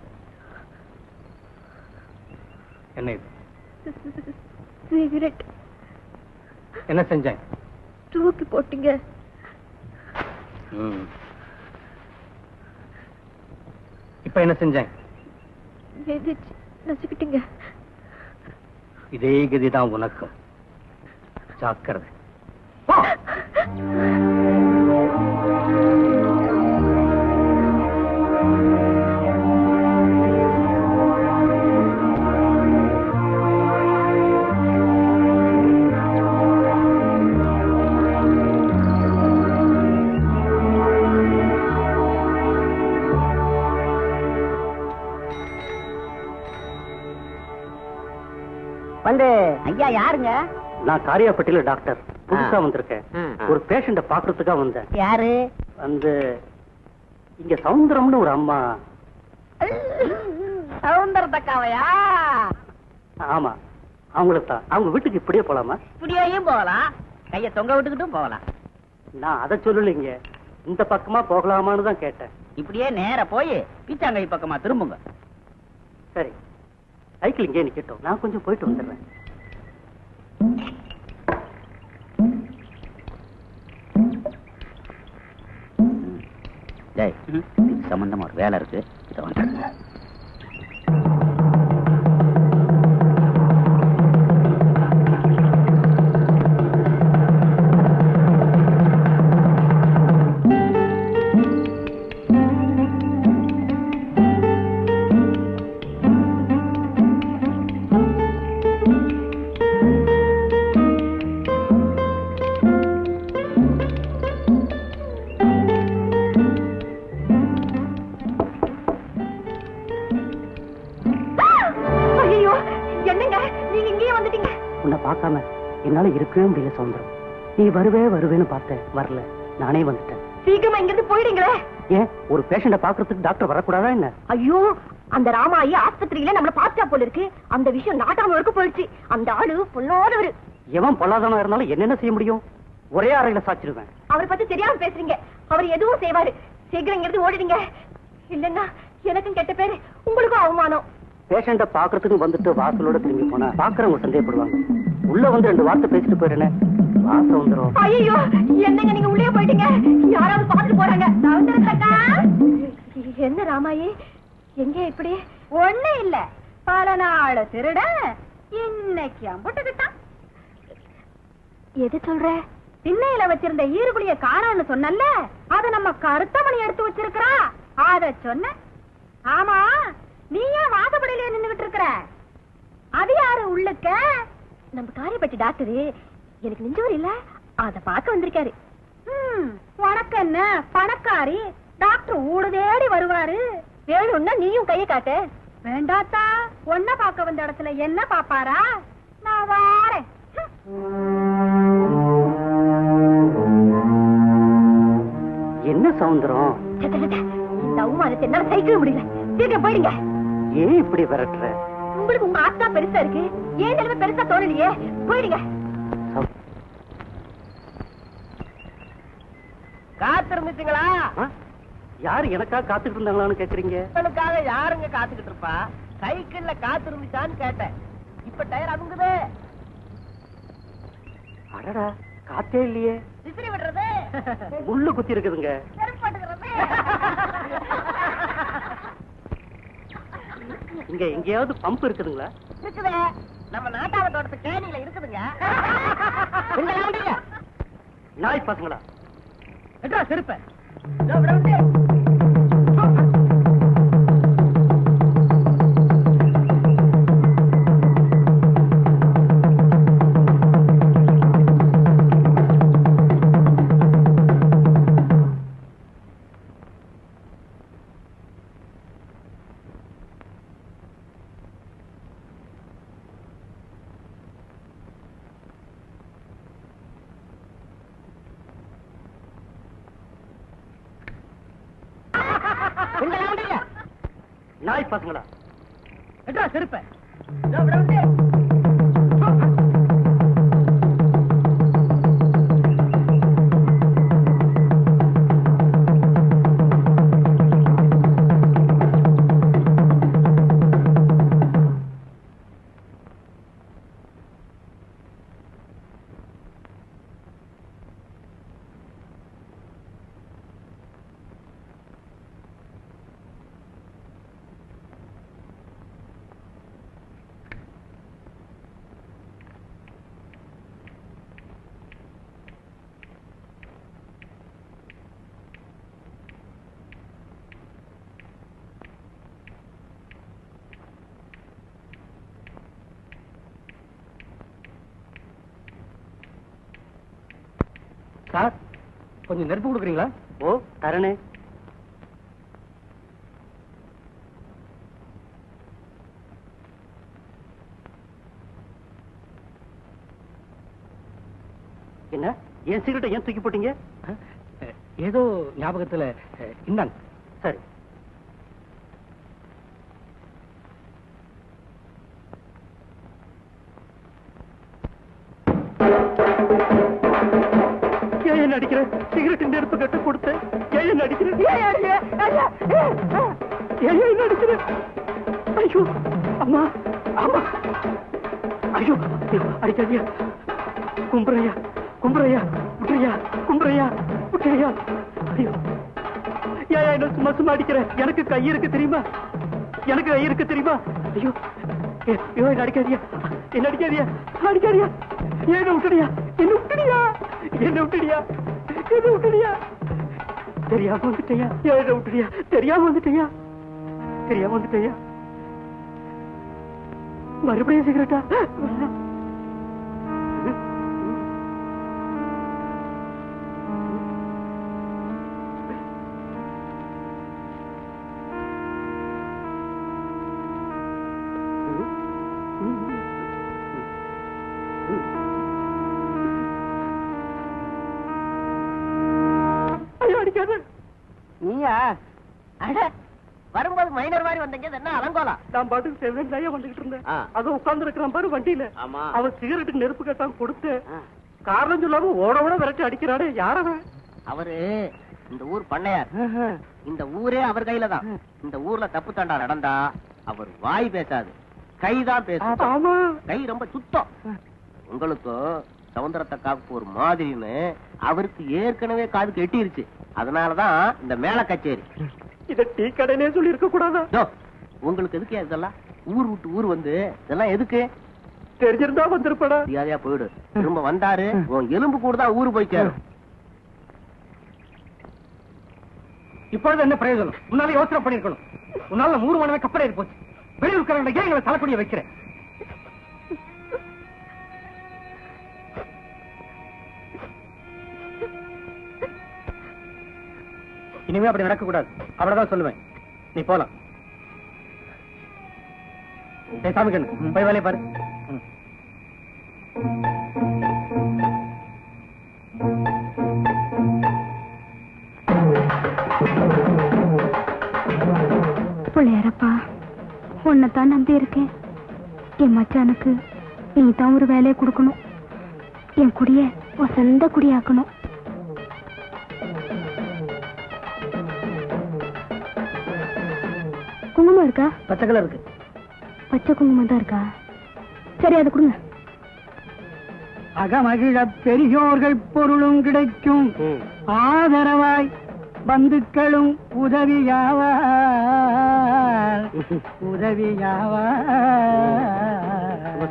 என்ன இது? சிகரெட். என்ன செஞ்சேன்? தூக்கி போட்டீங்க. இப்ப என்ன செஞ்சேன்? நசுக்கிட்டீங்க. இதே கதிதான் உனக்கும். ஜாக்கிரதை. வந்து ஐயா யாருங்க? நான் காரியாப்பட்டியில டாக்டர், புதுசா வந்திருக்கேன். ஒரு பேஷண்ட பாக்குறதுக்கா வந்தேன். யாரு? வந்து இங்க சவுந்தரம்னு ஒரு அம்மா. சவுந்தரத்தக்காவையா? ஆமா, அவங்களுக்கு தான். அவங்க வீட்டுக்கு இப்படியே போலாமா? இப்படியும் போகலாம், கைய தொங்க விட்டுக்கிட்டும் போகலாம். நான் அதை சொல்லலைங்க, இந்த பக்கமா போகலாமான்னு தான் கேட்டேன். இப்படியே நேர போய் பீச்சாங்கை பக்கமா திரும்புங்க. சரி, சைக்கிள் இங்கே நிக்கட்டும், நான் கொஞ்சம் போயிட்டு வந்துடுறேன். சம்பந்தமா ஒரு வேலை இருக்கு, இதை வந்து பார்க்காம என்னால இருக்கவே முடியல சவுந்தரம். நீ வருவேன்னு பார்த்தேன், வரல, நானே வந்துட்டேன். சீக்கிரமா இங்கிருந்து போயிடுங்களே. ஏன், ஒரு பேஷண்ட பாக்குறதுக்கு டாக்டர் வரக்கூடாதா என்ன? ஐயோ, அந்த ராமாயி ஆஸ்பத்திரியில நம்மள பார்த்தா போல இருக்கு. அந்த விஷயம் நாட்டாம வரைக்கும் போயிடுச்சு. அந்த ஆளு பொல்லாதவரு. எவன் பொல்லாதவனா இருந்தாலும் என்னென்ன செய்ய முடியும்? ஒரே அறையில சாச்சிருவேன். அவரை பத்தி தெரியாம பேசுறீங்க. அவர் எதுவும் செய்வாரு. சீக்கிரம் இங்கிருந்து ஓடிடுங்க, இல்லன்னா எனக்கும் கெட்ட பேரு, உங்களுக்கும் அவமானம். பேஷண்ட பாக்குறதுக்கு வந்துட்டு வாசலோட திரும்பி போனா பாக்குறவங்க சந்தேகப்படுவாங்க. உள்ள வந்து 2 வார்த்தை பேசிட்டு போயிடுறேன். வாச வந்துரும். ஐயோ, என்னங்க நீங்க உள்ளே போயிட்டீங்க, யாராவது பாத்துட்டு போறாங்க. சவுந்தரத்தக்கா, என்ன ராமாயி, எங்க இப்படி? ஒண்ணு இல்ல, பல நாள் திருட இன்னைக்கு அம்புட்டுக்கிட்டான். எது சொல்ற? திண்ணையில வச்சிருந்த ஈருக்குழிய காணோன்னு சொன்னல, அத நம்ம கருத்தமணி எடுத்து வச்சிருக்கிறா. அத சொன்ன. ஆமா, நீ ஏன் வாசப்படியில நின்னுகிட்டு இருக்கிற? அது யாரு உள்ளுக்க? நம்ம காரியப்பட்டி டாக்டரு, எனக்கு நெஞ்சவர் இல்ல, அத பார்க்க வந்திருக்காரு. உனக்கு என்ன பணக்காரி, டாக்டர் ஊடு தேடி வருவாரு. வேணும்னா நீயும் கையை காட்ட. வேண்டாத்தா, ஒன்ன பார்க்க வந்த இடத்துல என்ன பாப்பாரா? நான் வாரேன். என்ன சவுந்தரம், இந்த அவமானத்தை என்னால சகிக்கவே முடியல. சீக்கிரம் போயிடுங்க. ஏன் இப்படி விரட்டுற? உங்களுக்கு உங்க ஆத்தா பெருசா இருக்கு, ஏன் நிலைமை பெருசா தோணலையே. போயிடுங்க. காத்திருந்துச்சுங்களா? யாரு எனக்கா காத்துக்கிட்டு இருந்தாங்களான்னு கேக்குறீங்க? உங்களுக்காக யாருங்க காத்துக்கிட்டு இருப்பா? சைக்கிள்ல காத்திருந்துச்சான்னு கேட்டேன். இப்ப டயர் அமுங்குது. அடடா, காத்தே இல்லையே. விசிறி விடுறது, முள்ளு குத்தி இருக்குதுங்க. செருப்பட்டுக்கிறது. இங்க எங்கேயாவது பம்ப் இருக்குதுங்களா? இருக்குது. நம்ம நாட்டாள தோட்டத்து கேணியில இருக்குதுங்க. நாய் பசங்களா? எட்ரா செருப்ப. நாய் பசங்களா? எட்ரா செருப்ப. சார், கொஞ்சம் நெருப்பு கொடுக்குறீங்களா? ஓ, தரணே. என்ன, என் சிகரெட்டை ஏன் தூக்கி போட்டீங்க? ஏதோ ஞாபகத்துல. இந்தாங்க. சரி. ஏன் அடிக்கிற? சிகரெட் நெருப்பு கட்ட கொடுத்த ஏன் அடிக்கிற? ஏன் அடிக்கிற? ஐயோ அம்மா, அம்மா, ஐயோ அடிக்காதியா. கும்பரையா, கும்பரையா, விட்டுறியா, கும்பரையா, விட்டுறியா. ஐயோ, ஏன் என்ன சும்மா சும்மா அடிக்கிற? எனக்கு கை இருக்கு தெரியுமா? எனக்கு கை இருக்கு தெரியுமா? ஐயோ, ஐயோ என்ன அடிக்காதியா, என்ன அடிக்காதியா, அடிக்காதியா. என்ன விட்டுடியா, என்ன விட்டுடியா, என்ன விட்டுடியா, என்ன விட்டுடியா. தெரியாம வந்துட்டியா, என்ன விட்டுடியா, தெரியாம வந்துட்டியா, தெரியாம வந்துட்டியா. மறுபடியும் சிகரெட்டா? நீயா? வரும்போது மைனர் மாதிரி வந்தீங்க. என்ன அலங்கோலா? நான் பாட்டுக்கு செவன் வந்துகிட்டு இருந்தேன். அதை உட்கார்ந்து இருக்கிறான் பாரு வண்டியில. அவன் சிகரெட்டுக்கு நெருப்பு கட்டாம கொடுத்து காரணம் சொல்லாம ஓட ஓட விரட்டி அடிக்கிறானே. யாரவன்? அவரு இந்த ஊர் பண்ணையார். இந்த ஊரே அவர் கையில தான். இந்த ஊர்ல தப்பு தண்டா நடந்தா அவர் வாய் பேசாது, கைதான் பேசும். கை ரொம்ப சுத்தம். உங்களுக்கும் சவுந்தரத்தக்காவுக்கு ஒரு மாதிரின்னு அவருக்கு ஏற்கனவே காதுக்கு எட்டிருச்சு. அதனாலதான் இந்த மேல கச்சேரி. இத டீ கடைனே சொல்லி இருக்க கூடாதா? உங்களுக்கு எதுக்கு இதெல்லாம்? ஊர் விட்டு ஊர் வந்து இதெல்லாம் எதுக்கு? தெரிஞ்சிருந்தா வந்திருப்படா. யாரையா போயிடு. திரும்ப வந்தாரு உன் எலும்பு கூட தான் ஊரு போய் சேரும். இப்பொழுது என்ன பிரயோஜனம்? உன்னால யோசனை பண்ணிருக்கணும். உன்னால 100 மணி கப்பலே போச்சு. வெளியூர்காரங்க எங்களை தலைக்குடிய வைக்கிறேன். இனிமே அப்படி நடக்க கூடாது. அவ்வளவுதான் சொல்லுவேன். நீ போலாம். சாமி கண்ணு போய் வேலையை பாரு. பிள்ளையாரப்பா, உன்னைத்தான் நம்பி இருக்கேன். என் மச்சானுக்கு நீ தான் ஒரு வேலையை கொடுக்கணும். என் குடிய வசந்த குடியாக்கணும். குங்குமம் இருக்கா? பச்சை கலர் இருக்கு. பச்சை குங்குமம் தான் இருக்கா? சரி, அதை கொடுங்க. அகமகிழ பெரியோர்கள் பொருளும் கிடைக்கும், ஆதரவாய் பந்துக்களும் உதவியாவார்.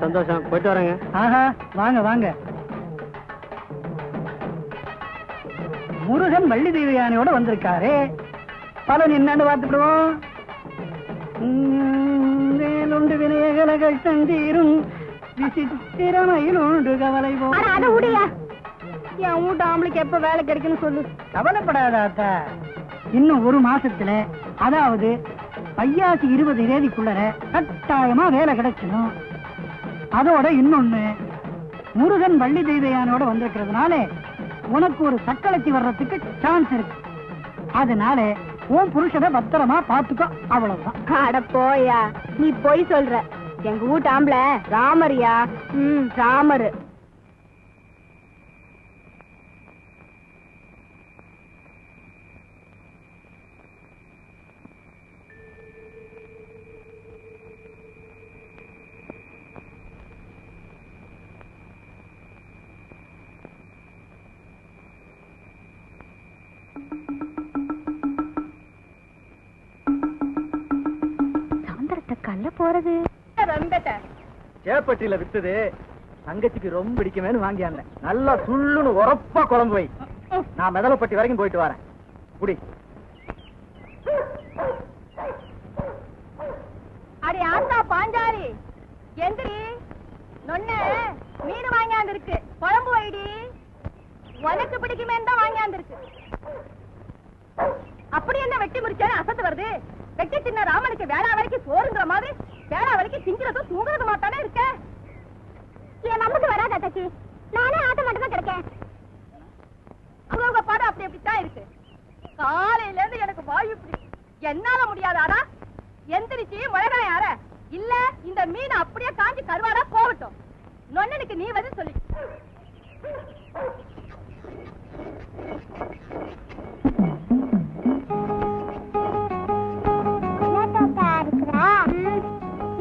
சந்தோஷம். போயிட்டு வரேங்க. ஆஹா, வாங்க வாங்க. முருகன் வள்ளி தெய்வ யானையோட வந்திருக்காரு. பலன் என்னன்னு பார்த்துடுவோம். வேலுண்டு வினையகலகள் தந்தீரும் விசித்திரமையில் உண்டு கவலை போ. அதை உடைய என் வீட்டு ஆம்பளைக்கு எப்ப வேலை கிடைக்குன்னு சொல்லு. கவலைப்படாதா, இன்னும் ஒரு மாசத்துல, அதாவது வைகாசி 20 தேதிக்குள்ளர கட்டாயமா வேலை கிடைச்சிடும். அதோட இன்னொன்னு, முருகன் வள்ளி தெய்வ யானையோட வந்திருக்கிறதுனால உனக்கு ஒரு சக்களத்தி வர்றதுக்கு சான்ஸ் இருக்கு. அதனால உன் புருஷனை பத்திரமா பாத்துக்கோ, அவ்வளவுதான். அட போயா, நீ போய் சொல்ற. எங்க வீட்டு ஆம்பளை ராமரியா. ராமரு. கல்ல போறது சேப்பட்டியில வித்தது தங்கச்சிக்கு ரொம்ப பிடிக்குமேனு வாங்கியாங்க. நல்லா சுள்ளுன்னு உரப்பா குழம்பு வை. நான் மெதலப்பட்டி வரைக்கும் போயிட்டு வரேன். குடி. அடி ஆத்தா பாஞ்சாலி, எந்திரி. நொன்ன மீன் வாங்கியாந்து இருக்கு, குழம்பு வைடி. உனக்கு பிடிக்குமே தான் வாங்கியாந்து இருக்கு. அப்படி என்ன வெட்டி முடிச்சாலும் அசத்து வருது. வெட்டி சின்ன ராமனுக்கு வேளா வரைக்கும் சோறுங்கிற மாதிரி வேளா வரைக்கும் திங்கிறதும் தூங்குறது மாத்தானே இருக்க. என் நமக்கு வராதா தச்சி? நானே ஆட்ட மட்டும் தான் கிடைக்கேன். அவங்க பாடு அப்படி அப்படித்தான் இருக்கு. காலையில இருந்து எனக்கு வாயு இப்படி என்னால முடியாதாடா. எந்திரிச்சு முழகாய் யார இல்ல இந்த மீன் அப்படியே காஞ்சி கருவாடா போகட்டும். நொன்னனுக்கு நீ வந்து சொல்லி.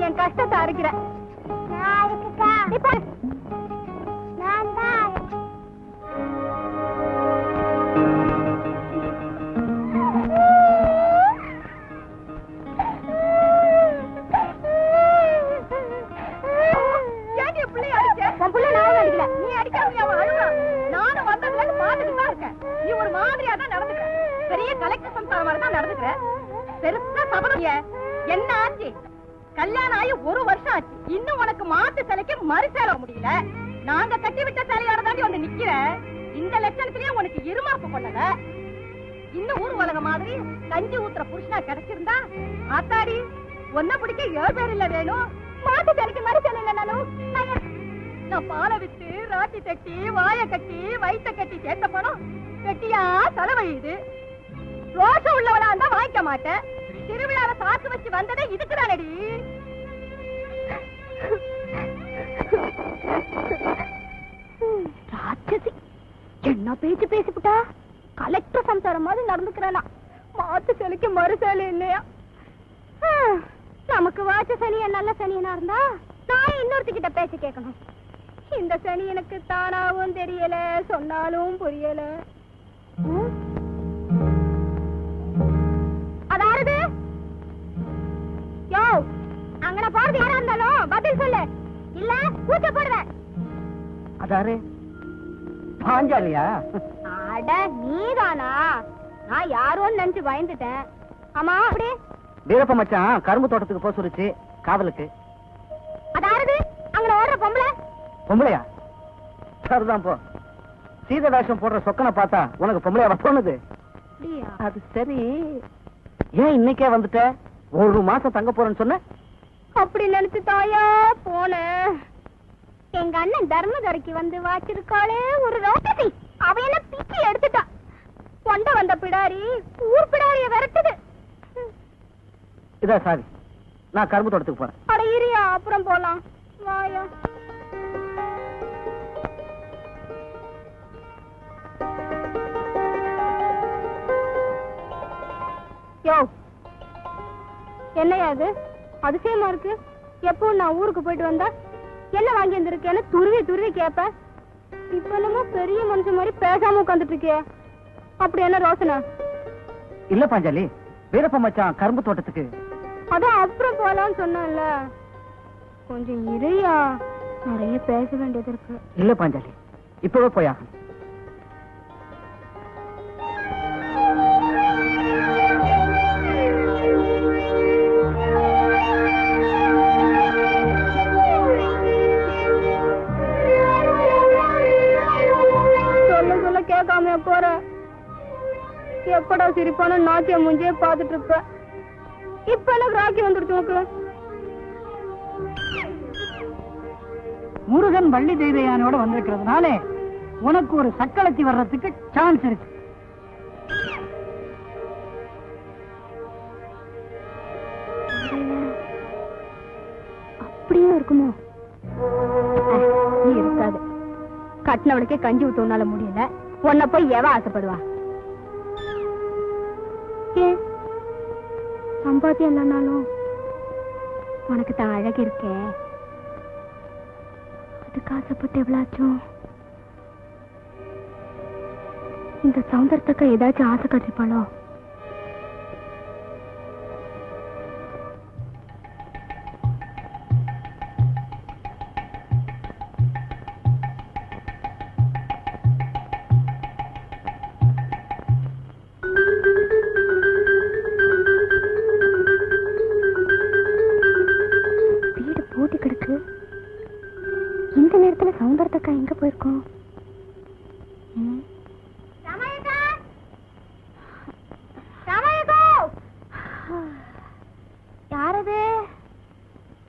என் கஷ்டத்தை அறுக்கிற. நீ அடிக்காம நானும் வந்ததுல பாத்துட்டு தான் இருக்கேன். நீ ஒரு மாதிரியா தான் நடந்துக்கிற. பெரிய கலெக்டர் சம்சாரம் மாதிரி தான் நடந்துக்கிற. பெருசா சபதம் என்ன ஆச்சு? கல்யாணம் ஆகி 1 வருஷம் ஆச்சு. இன்னும் உனக்கு மாட்டு சிலைக்கு மறு சேல முடியல. நாங்க கட்டி விட்ட சிலையோட தாண்டி வந்து நிக்கிற. இந்த லட்சணத்திலேயே உனக்கு இருமாப்பு கொள்ளல. இன்னும் ஊர் உலக மாதிரி கஞ்சி ஊத்துற புருஷனா கிடைச்சிருந்தா ஆத்தாடி ஒன்ன பிடிக்க 7 பேர் இல்ல வேணும். மாட்டு சிலைக்கு மறு சேல இல்ல. நான் பாலை விட்டு ராட்டி தட்டி வாய கட்டி வயிற்ற கட்டி சேர்த்த பணம் வெட்டியா செலவழியுது. ரோஷம் உள்ளவளா இருந்தா வாங்கிக்க மாட்டேன். திருவிழாவை சாக்கு வச்சு வந்ததே இதுக்குதானடி. ராட்சசி என்ன பேச்சு பேசிவிட்டா. கலெக்டர் சம்சாரம் மாதிரி நடந்துக்கிறானா. மாத்து சலிக்கு மறு சேலை இல்லையா? நமக்கு வாச்ச சனிய நல்ல சனியனா இருந்தா நான் இன்னொருத்திக்கிட்ட பேசி கேட்கணும். இந்த சனி எனக்கு தானாவும் தெரியல, சொன்னாலும் புரியல. அதாவது யோ அங்கன போறது யாரா இருந்தாலும் பதில் சொல்லு, இல்ல கூச்ச போடுவேன். அதாரு பாஞ்சாலியா? அட நீதானா? நான் யாரோன்னு நினைச்சு பயந்துட்டேன். ஆமா அப்படி வீரப்ப மச்சான் கரும்பு தோட்டத்துக்கு போக சொல்லிச்சு காவலுக்கு. அதாவது அங்க ஓடுற பொம்பளை பொம்பளையா? சரிதான் போ. சீத வேஷம் போடுற சொக்கனை பார்த்தா உனக்கு பொம்பளையா வசோனுது. அது சரி, ஏன் இன்னைக்கே வந்துட்ட? 1 மாசம் தங்க போறேன்னு சொன்ன. அப்படி நினைச்சு தாயா போன. எங்க அண்ணன் தர்மதரைக்கு வந்து வாச்சிருக்காளே ஒரு ரோட்டை. அவ என்ன பிச்சு எடுத்துட்டா. கொண்ட வந்த பிடாரி ஊர் பிடாரிய விரட்டுது. இதா சாரி, நான் கரும்பு தோட்டத்துக்கு போறேன். அட இரியா, அப்புறம் போலாம் வாயா. யோ என்னையா அது அதிசயமா இருக்கு? எப்போ நான் ஊருக்கு போயிட்டு வந்தா என்ன வாங்கி வந்திருக்கேன்னு துருவி துருவி கேப்ப. இப்ப என்னமோ பெரிய மனுஷன் மாதிரி பேசாம உட்காந்துட்டு இருக்கிய. அப்படி என்ன ரோசனை? இல்ல பாஞ்சாலி, வீரப்ப மச்சான் கரும்பு தோட்டத்துக்கு. அதான் அப்புறம் போலான்னு சொன்னேன்ல. கொஞ்சம் இறையா, நிறைய பேச வேண்டியது இருக்கு. இல்ல பாஞ்சாலி, இப்பவே போயா. சொல்ல சொல்ல கேட்காம போற. எப்படா சிரிப்பான நாச்சிய முஞ்சே பாத்துட்டு இருப்ப. இப்ப எனக்கு ராக்கி வந்துடுச்சு உனக்கு. முருகன் வள்ளி தெய்வயானோட வந்திருக்கிறதுனால உனக்கு ஒரு சக்களத்தி வர்றதுக்கு சான்ஸ் இருக்கு. அப்படியே இருக்குமோ? நீ இருக்காது. கட்டினவளுக்கே கஞ்சி ஊத்த உன்னால முடியல, உன்னை போய் எவ ஆசைப்படுவா? ஏன் சம்பாத்தியம் இல்லைனாலும் உனக்கு தான் அழகு இருக்கே, அதுக்கு ஆசைப்பட்டு எவ்வளாச்சும் இந்த சௌந்தர்யத்துக்கு ஏதாச்சும் ஆசை கட்டிப்பாளோ? இந்த நேரத்துல சௌந்தர்யத்தக்கா எங்க போயிருக்கோம்? யாரது?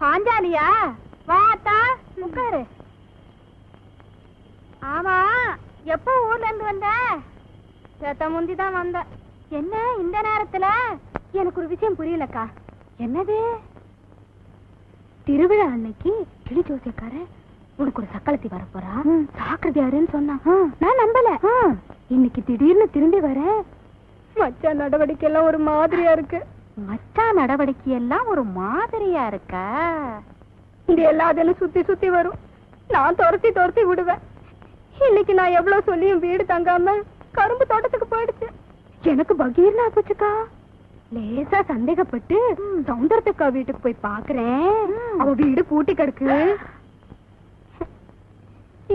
பாஞ்சாலியா? வாத்தா உட்காரு. ஆமா, எப்போ ஊர்ல இருந்து வந்த? சேத்த முந்திதான் வந்த. என்ன இந்த நேரத்துல? எனக்கு ஒரு விஷயம் புரியலக்கா. என்னது? திருவிழா அன்னைக்கு கிளி ஜோசியக்கார உனக்கு ஒரு சக்களத்தி வர போறா, சாக்கிரதை யாருன்னு சொன்னா. நான் நம்பல. இன்னைக்கு திடீர்னு திரும்பி வர. மச்சான் நடவடிக்கை எல்லாம் ஒரு மாதிரியா இருக்கு. மச்சான் நடவடிக்கை எல்லாம் ஒரு மாதிரியா இருக்கா? இது எல்லாத்தையும் சுத்தி சுத்தி வரும். நான் துரத்தி துரத்தி விடுவேன். இன்னைக்கு நான் எவ்வளவு சொல்லியும் வீடு தங்காம கரும்பு தோட்டத்துக்கு போயிடுச்சு. எனக்கு பகீர்னா போச்சுக்கா. லேசா சந்தேகப்பட்டு சௌந்தர்யத்துக்கா வீட்டுக்கு போய் பாக்குறேன். அவ வீடு பூட்டி கிடக்கு.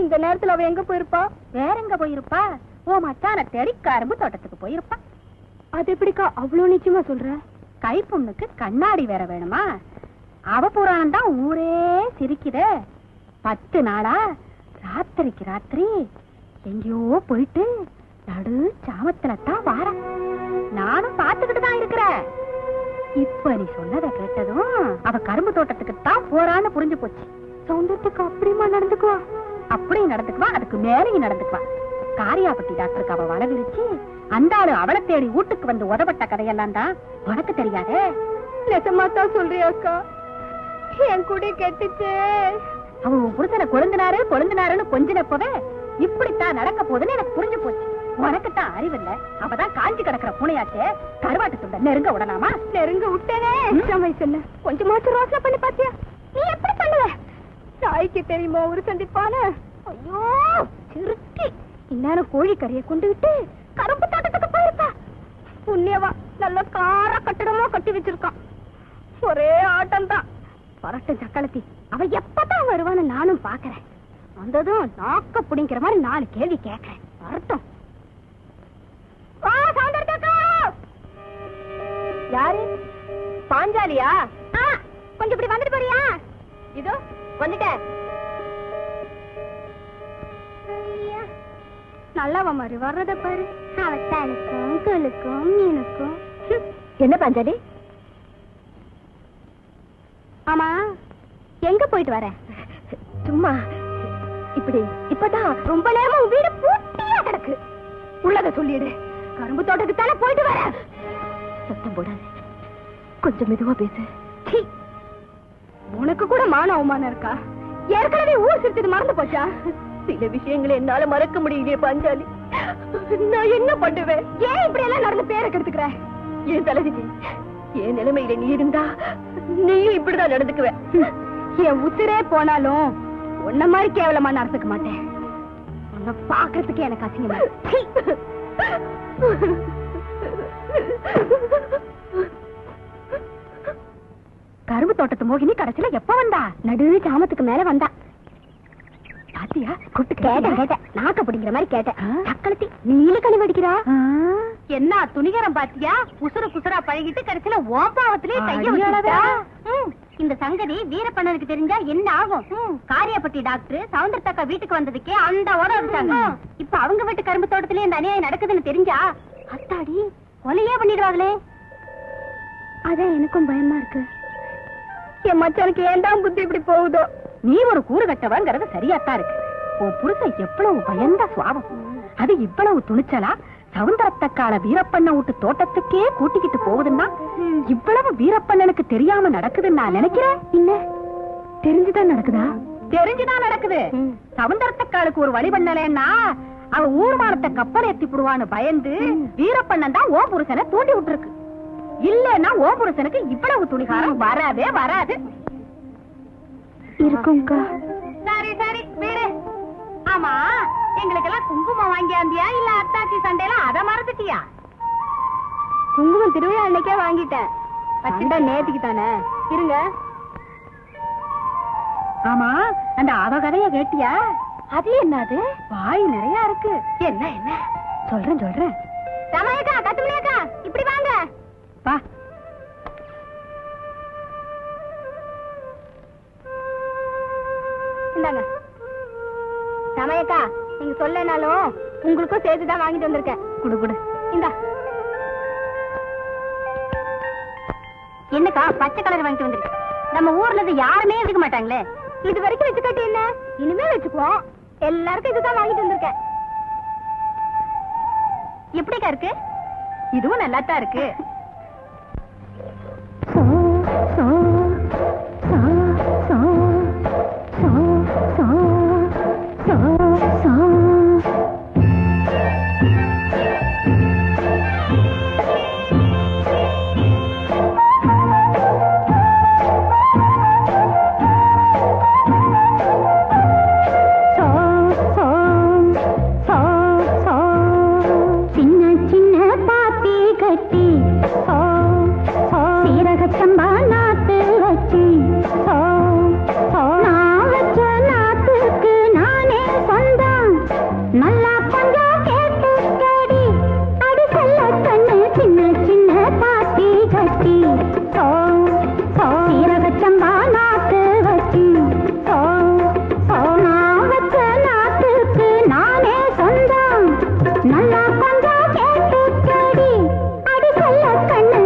இந்த நேரத்துல அவ எங்க போயிருப்பா? வேற எங்க போயிருப்பா? ஓ மச்சான தேடி கரும்பு தோட்டத்துக்கு போயிருப்பா. அது எப்படிக்கா அவ்வளவு நிச்சயமா சொல்ற? கைப்புண்ணுக்கு கண்ணாடி வேற வேணுமா? அவ புராணம் தான் ஊரே சிரிக்குதே. 10 நாளா ராத்திரிக்கு ராத்திரி எங்கேயோ போயிட்டு நடு சாமத்துல தான் வார. நானும் பாத்துக்கிட்டு தான் இருக்கிறேன். இப்ப நீ சொன்னதை கேட்டதும் அவ கரும்பு தோட்டத்துக்கு தான் போறான்னு புரிஞ்சு போச்சு. சௌந்தர்யத்துக்கு அப்படிமா நடந்துக்குவா? அப்படி நடந்துக்குவா, அதுக்கு மேலேயும் நடந்துக்குவா. காரியாபட்டி டாக்டருக்கு அவ வலை விரிச்சு அந்த ஆளு அவளை தேடி வீட்டுக்கு வந்து உதவட்ட கதையெல்லாம் தான் உனக்கு தெரியாதே. நெசமாத்தான் சொல்றியாக்கா? என் குடி கெட்டுச்சே. அவ புருஷனை கொழுந்தினாருன்னு கொஞ்சினப்பவே இப்படித்தான் நடக்க போகுதுன்னு எனக்கு புரிஞ்சு போச்சு. உனக்குத்தான் அறிவில்ல. அவதான் காஞ்சி கிடக்குற பூனையாச்சே. கருவாட்டு துண்ட நெருங்க விடலாமா? நெருங்க விட்டேனே. வயசுல கொஞ்சமாச்சும் ரோசனை பண்ணி பாத்தியா? நீ எப்படி பண்ணுவ? தாய்க்கு தெரியுமா ஒரு சந்திப்பான? ஐயோ சிறுக்கி, இந்நேரம் கோழிக்கறியை கொண்டு விட்டு கரும்பு தோட்டத்துக்கு போயிருப்பா. புண்ணியவா நல்ல கார கட்டிடமா கட்டி வச்சிருக்கான். ஒரே ஆட்டம் தான். பரட்டும் சக்களத்தி, அவ எப்பதான் வருவான்னு நானும் பாக்குறேன். வந்ததும் நாக்க புடிங்கிற மாதிரி 4 கேள்வி கேட்கிறேன். வரட்டும். யாரு? பாஞ்சாலியா? கொஞ்சம் இப்படி வந்துட்டு போறியா? இதோ வந்துட்டேன். நல்லவ மாதிரி வர்றத பாரு. அவத்தாளுக்கும் கிளுக்கும் மீனுக்கும். என்ன பாஞ்சாலி? ஆமா, எங்க போயிட்டு வர? சும்மா இப்படி. இப்பதான் ரொம்ப நேரமா வீடு பூட்டியா கிடக்கு. உள்ளத சொல்லிடு. கரும்பு தோட்டத்துக்கு தானே போயிட்டு வர. சத்தம் போடாது, கொஞ்சம் மெதுவா பேசு. உனக்கு கூட மான அவமானம் இருக்கா? ஏற்கனவே ஊர் சிரிச்சது மறந்து போச்சா? சில விஷயங்களை என்னால மறக்க முடியலையே பாஞ்சாலி. நான் என்ன பண்ணுவேன்? ஏன் இப்படி எல்லாம் நடந்து பேரை கெடுத்துக்கிற? என் தலைவிதி என் நிலைமையில நீ இருந்தா நீயும் இப்படிதான் நடந்துக்குவேன். என் உசிரே போனாலும் உன்ன மாதிரி கேவலமா நடந்துக்க மாட்டேன். உன்னை பாக்குறதுக்கு எனக்கு அசிங்கமா இருக்கு. கரும்பு தோட்டத்து மோகினி கடைசியில எப்ப வந்தா? நடுவே சாமத்துக்கு மேல வந்தா. பாத்தியா? கூப்பிட்டு கேட்டேன். நாக்க பிடிக்கிற மாதிரி கேட்டேன். சக்களத்தி நீல கனி வடிக்கிறா. என்ன துணிகரம் பாத்தியா? குசுர குசுரா பழகிட்டு கடைசியில ஓப்பாவத்திலே கைய வச்சுட்டா. இந்த சங்கதி வீரப்பண்ணனுக்கு தெரிஞ்சா என்ன ஆகும்? காரியாப்பட்டி டாக்டர் சவுந்தரத்தக்கா வீட்டுக்கு வந்ததுக்கே அந்த ஓட வச்சாங்க. இப்ப அவங்க வீட்டு கரும்பு தோட்டத்திலே இந்த அநியாயம் நடக்குதுன்னு தெரிஞ்சா அத்தாடி கொலையே பண்ணிடுவாங்களே. அதான் எனக்கும் பயமா இருக்கு. என் மச்சானுக்கு ஏன்டா புத்தி இப்படி போகுதோ? நீ ஒரு கூறு கட்டவங்கிறது சரியாத்தான் இருக்கு. உன் புருஷன் எவ்வளவு பயந்த சுவாபம், அது இவ்வளவு துணிச்சலா சவுந்தரத்தக்கால வீரப்பண்ண விட்டு தோட்டத்துக்கே கூட்டிக்கிட்டு போகுதுன்னா இவ்வளவு வீரப்பண்ணனுக்கு தெரியாம நடக்குதுன்னு நான் நினைக்கிறேன். இல்ல தெரிஞ்சுதான் நடக்குதா? தெரிஞ்சுதான் நடக்குது. சவுந்தரத்தக்காலுக்கு ஒரு வழி பண்ணலன்னா அவ ஊர்மானத்தை கப்பல் ஏத்தி போடுவான்னு பயந்து வீரப்பண்ணன் தான் ஓ புருஷனை தூண்டி விட்டுருக்கு. இல்லன்னா ஓ புருஷனுக்கு இவ்வளவு துணிகாரம் வராதே வராது. இருக்கும்க்கா. சரி சரி வீடு. ஆமா, எங்களுக்கெல்லாம் குங்குமம் வாங்கியாந்தியா இல்ல அத்தாச்சி சண்டையில அத மறந்துட்டியா? குங்குமம் திருவிழா அன்னைக்கே வாங்கிட்டேன். பச்சை நேத்துக்கு தானே. இருங்க. ஆமா, அந்த அவ கதைய கேட்டியா? அது என்னது? வாய் நிறைய இருக்கு. என்ன என்ன சொல்றேன். ரமேக்கா, கத்துமணியக்கா, இப்படி வாங்க. வா. இந்தாங்க. ரமேக்கா, நீங்க சொல்லனாலும் உங்களுக்கும் சேர்த்துதான் வாங்கிட்டு வந்திருக்கேன். குடு. இந்தா. என்னக்கா பச்சை கலர் வாங்கிட்டு வந்திருக்கேன். நம்ம ஊர்ல இருந்து யாருமே எடுக்க மாட்டாங்களே. இது வரைக்கும் வச்சுக்காட்டி என்ன, இனிமே வச்சுக்குவோம். எல்லாருக்கும் இதுதான் வாங்கிட்டு வந்திருக்கேன். எப்படிக்கா இருக்கு? இதுவும் நல்லாத்தான் இருக்கு. நல்லா கொஞ்சம் கேட்டு அடி சொல்ல கண்ணு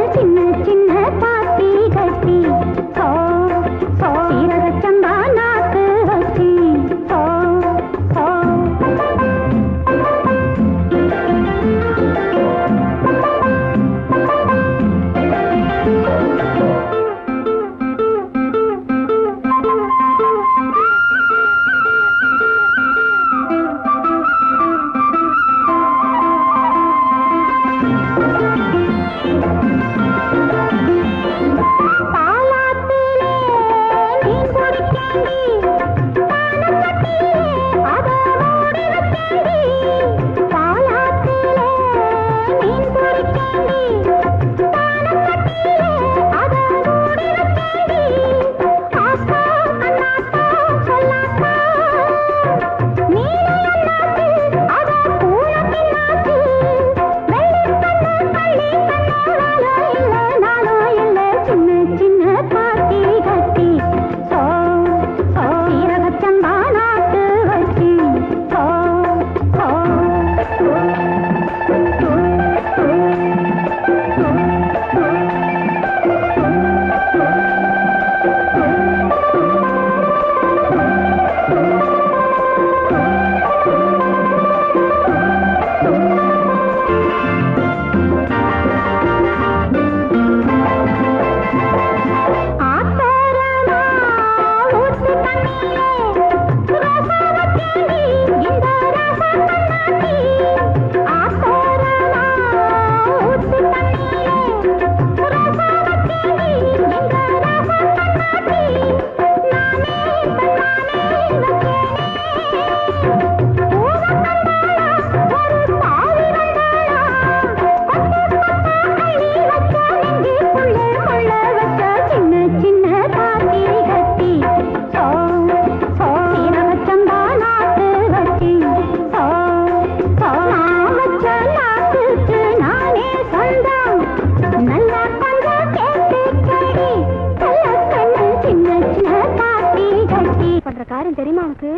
காரியம் தெரியுமா உனக்கு?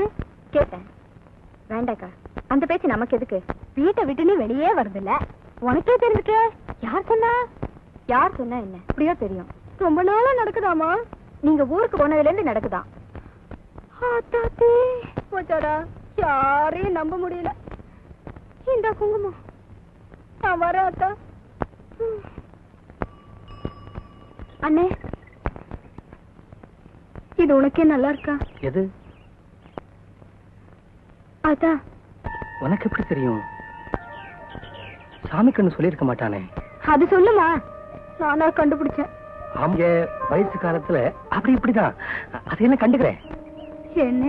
கேட்டேன். வேண்டாக்கா, அந்த பேச்சு நமக்கு எதுக்கு? வீட்டை விட்டுன்னு வெளியே வருதுல்ல, உனக்கே தெரிஞ்சுக்க. யார் சொன்னா? யார் சொன்னா என்ன? அப்படியா தெரியும். ரொம்ப நாளா நடக்குதாமா? நீங்க ஊருக்கு போனதுல இருந்து நடக்குதான். போச்சாடா, யாரையும் நம்ப முடியல. இந்த குங்குமம் நான் வர அத்தா. அண்ணே, இது உனக்கே நல்லா இருக்கா? எது? அதான். உனக்கு எப்படி தெரியும்? சாமி கண்ணு சொல்லியிருக்க மாட்டானே. அது சொல்லுமா, நானா கண்டுபிடிச்சேன். அவங்க வயசு காலத்துல அப்படி இப்படிதான், அதையெல்லாம் கண்டுக்கிறேன். என்ன,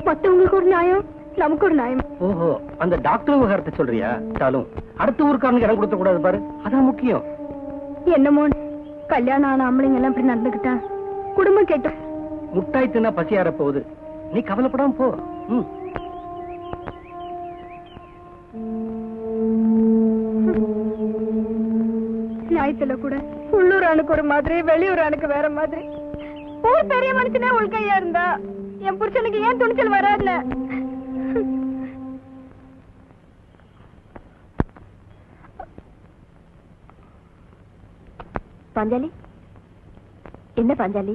மத்தவங்களுக்கு ஒரு நியாயம், நமக்கு ஒரு நியாயம். ஓஹோ, அந்த டாக்டர் விவகாரத்தை சொல்றியா? சாலும் அடுத்த ஊருக்காரனுக்கு இடம் கொடுத்த கூடாது பாரு, அதான் முக்கியம். என்னமோ கல்யாணம் ஆன ஆம்பளைங்க எல்லாம் இப்படி நடந்துக்கிட்டா குடும்பம் கெட்டு. முட்டாய் தின்னா பசியார போகுது, நீ கவலைப்படாம போ. நியாயத்துல கூட உள்ளூர் அணுக்கு ஒரு மாதிரி, வெளியூர் அணுக்கு வேற மாதிரி. ஊர் பெரிய மனுஷனே உள்கையா இருந்தா என் புருஷனுக்கு ஏன் துணிச்சல் வராதுல? பாஞ்சாலி, என்ன பாஞ்சாலி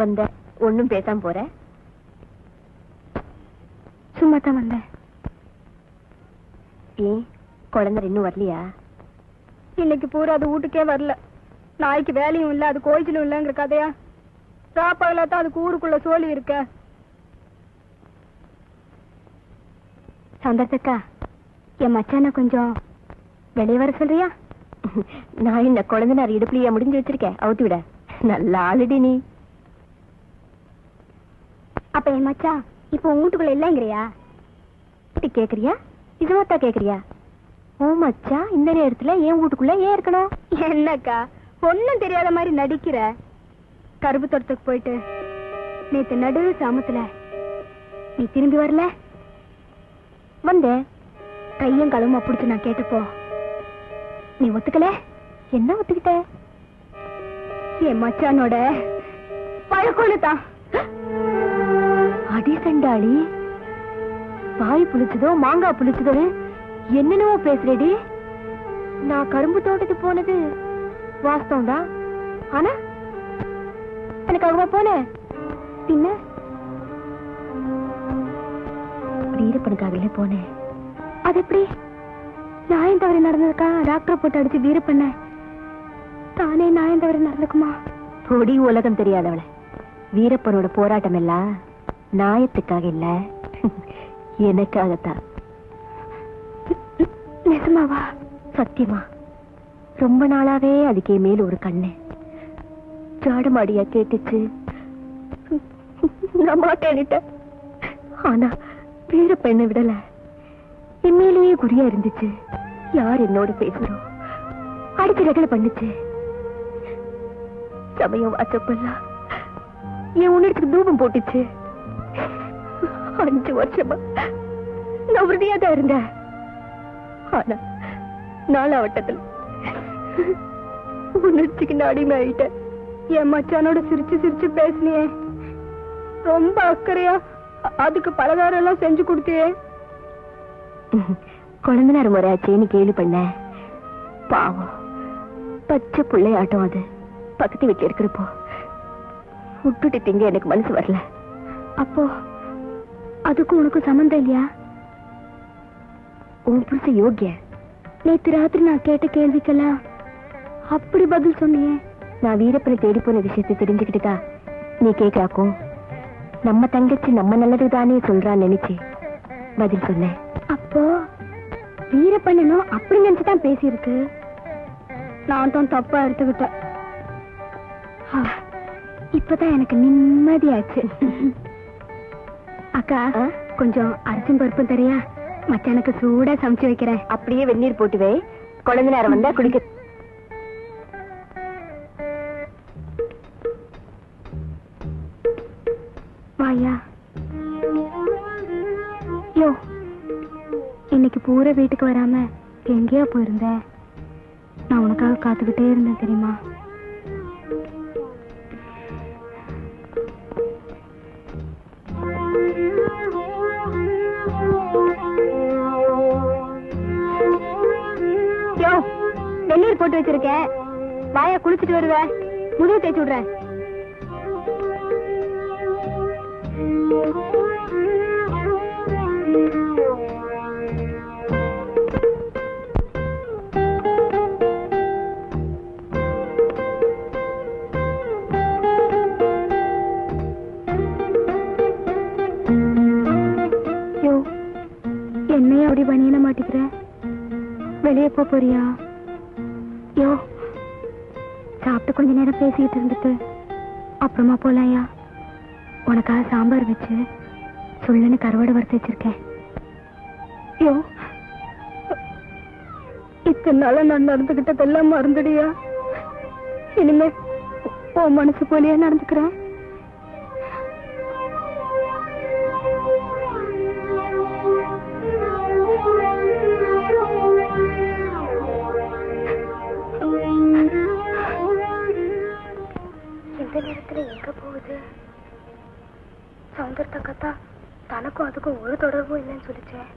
வந்த, ஒண்ணும் பேசாம போற? சும்மா தான் வந்தேன். ஏன் குழந்தை இன்னும் வரலையா? இன்னைக்கு பூரா அது வீட்டுக்கே வரல. நாய்க்கு வேலையும் இல்ல, அது கோயிலும் இல்லங்கிற கதையா? சாப்பாடுல தான் அதுக்கு ஊருக்குள்ள சோழி இருக்க. சந்தர்த்தக்கா, என் மச்சான கொஞ்சம் வெளியே வர சொல்றியா? நான் என்ன குழந்தைனார் இடுப்புலையா முடிஞ்சு வச்சிருக்கேன், அவுத்து விட. நல்ல ஆளுடி நீ. அப்ப என் மச்சா இப்ப உங்க வீட்டுக்குள்ள இல்லங்கிறியா? கேக்குறியா? இதுவாத்தா கேக்குறியா? ஓ மச்சா இந்த நேரத்துல என் வீட்டுக்குள்ள ஏன் இருக்கணும்? என்னக்கா ஒண்ணும் தெரியாத மாதிரி நடிக்கிற? கருப்பு தோட்டத்துக்கு போயிட்டு நேத்து நடு சாமத்துல நீ திரும்பி வரல? வந்தேன், கையும் களவுமா பிடிச்சு நான் கேட்டப்போ நீ ஒத்துக்கல. என்ன ஒத்துக்கிட்ட? என் மச்சானோட பழக்கொழுதான். அடி சண்டாளி, பாய் புளிச்சதோ மாங்காய் புளிச்சதோ என்னென்னவோ பேசுறேடி. நான் கரும்பு தோட்டத்துக்கு போனது வாஸ்தவம் தான், ஆனா எனக்காகவா போனேன்? பின்ன வீரப்பனுக்காகல போனேன். அது எப்படி? நாயம் தவறி நடந்ததுக்கா டாக்டர் போட்டு அடிச்சு வீரப்பண்ண தானே நாயம் தவறி நடந்துக்குமா? பொடி உலகம் தெரியாதவள. வீரப்பனோட போராட்டம் எல்லாம் நாயத்துக்காக இல்ல, எனக்காகத்தான். நிஜமாவா? சத்தியமா. ரொம்ப நாளாவே அதுக்கே மேல ஒரு கண்ணு ஜாடமாடியா கேட்டுச்சு. நான் மாட்டேன்னுட்டேன். ஆனா வீரப்பெண்ணை விடல, என்மேலேயே குறியா இருந்துச்சு. யார் என்னோட பேசுறோம் அடிச்சு ரகலை பண்ணுச்சு. சமயம் வாச்சப்பெல்லாம் என் உணர்ச்சிக்கு தூபம் போட்டுச்சு. 5 வருஷமா நான் உறுதியா தான் இருந்தேன். ஆனா 4ஆம் வட்டத்துல உணர்ச்சிக்கு நான் அடிமை ஆயிட்டேன். என் மச்சானோட சிரிச்சு சிரிச்சு பேசினியே, ரொம்ப அக்கறையா அதுக்கு பலகாரம் எல்லாம் செஞ்சு கொடுத்தியே. குழந்தைனார் முறையாச்சேன்னு கேள்வி பண்ண. பாவம் பச்சை பிள்ளையாட்டம் அது. பக்கத்து வீட்டுல இருக்கிறப்போ விட்டுட்டு திங்க எனக்கு மனசு வரல. அப்போ அதுக்கும் உனக்கும் சம்பந்தம் இல்லையா? உன் புருஷ யோகிய நேத்து ராத்திரி நான் கேட்ட கேள்விக்கெல்லாம் அப்படி பதில் சொன்னியே. நான் வீரப்பனை தேடி போன விஷயத்தை தெரிஞ்சுக்கிட்டுதா நீ கேட்காக்கும் நம்ம தங்கச்சி நம்ம நல்லதுதானே சொல்றான்னு நினைச்சு பதில் சொன்னேன். அப்போ வீரப்பண்ணனும் அப்படி நினைச்சுதான் பேசியிருக்கு. நான் தான் தப்பா எடுத்துக்கிட்டேன். இப்பதான் எனக்கு நிம்மதியாச்சு. அக்கா கொஞ்சம் அரிசும் பருப்பும் தரியா? மச்சானுக்கு சூடா சமைச்சு வைக்கிறேன். அப்படியே வெந்நீர் போட்டுவே, குழந்தை நேரம் வந்தா குடிக்க. வாயா. யோ, இன்னைக்கு பூரா வீட்டுக்கு வராம எங்கேயா போயிருந்த? நான் உனக்காக காத்துக்கிட்டே இருந்தேன் தெரியுமா? யோ, வெந்நீர் போட்டு வச்சிருக்கேன், வாய குளிச்சுட்டு வருவ, முதுகு தேய்ச்சி விடுறேன். என்னைய அப்படி பணியன மாட்டிக்கிற, வெளியே போறியா? யோ, சாப்பிட்டு கொஞ்ச நேரம் பேசிக்கிட்டு இருந்துட்டு அப்புறமா போலாயா? உனக்காக சாம்பார் வச்சு சுள்ளன்னு கருவாடு வறுத்து வச்சிருக்கேன். யோ, இத்தனை நாள நான் நடந்துகிட்டதெல்லாம் மறந்துடியா? இனிமே உன் மனசு போலியா நடந்துக்கிறேன். இந்த நேரத்துல எங்க போகுது? சௌந்தர்யக்கா தனக்கும் அதுக்கும் ஒரு தொடர்பும் இல்லைன்னு சொல்லிச்சேன்.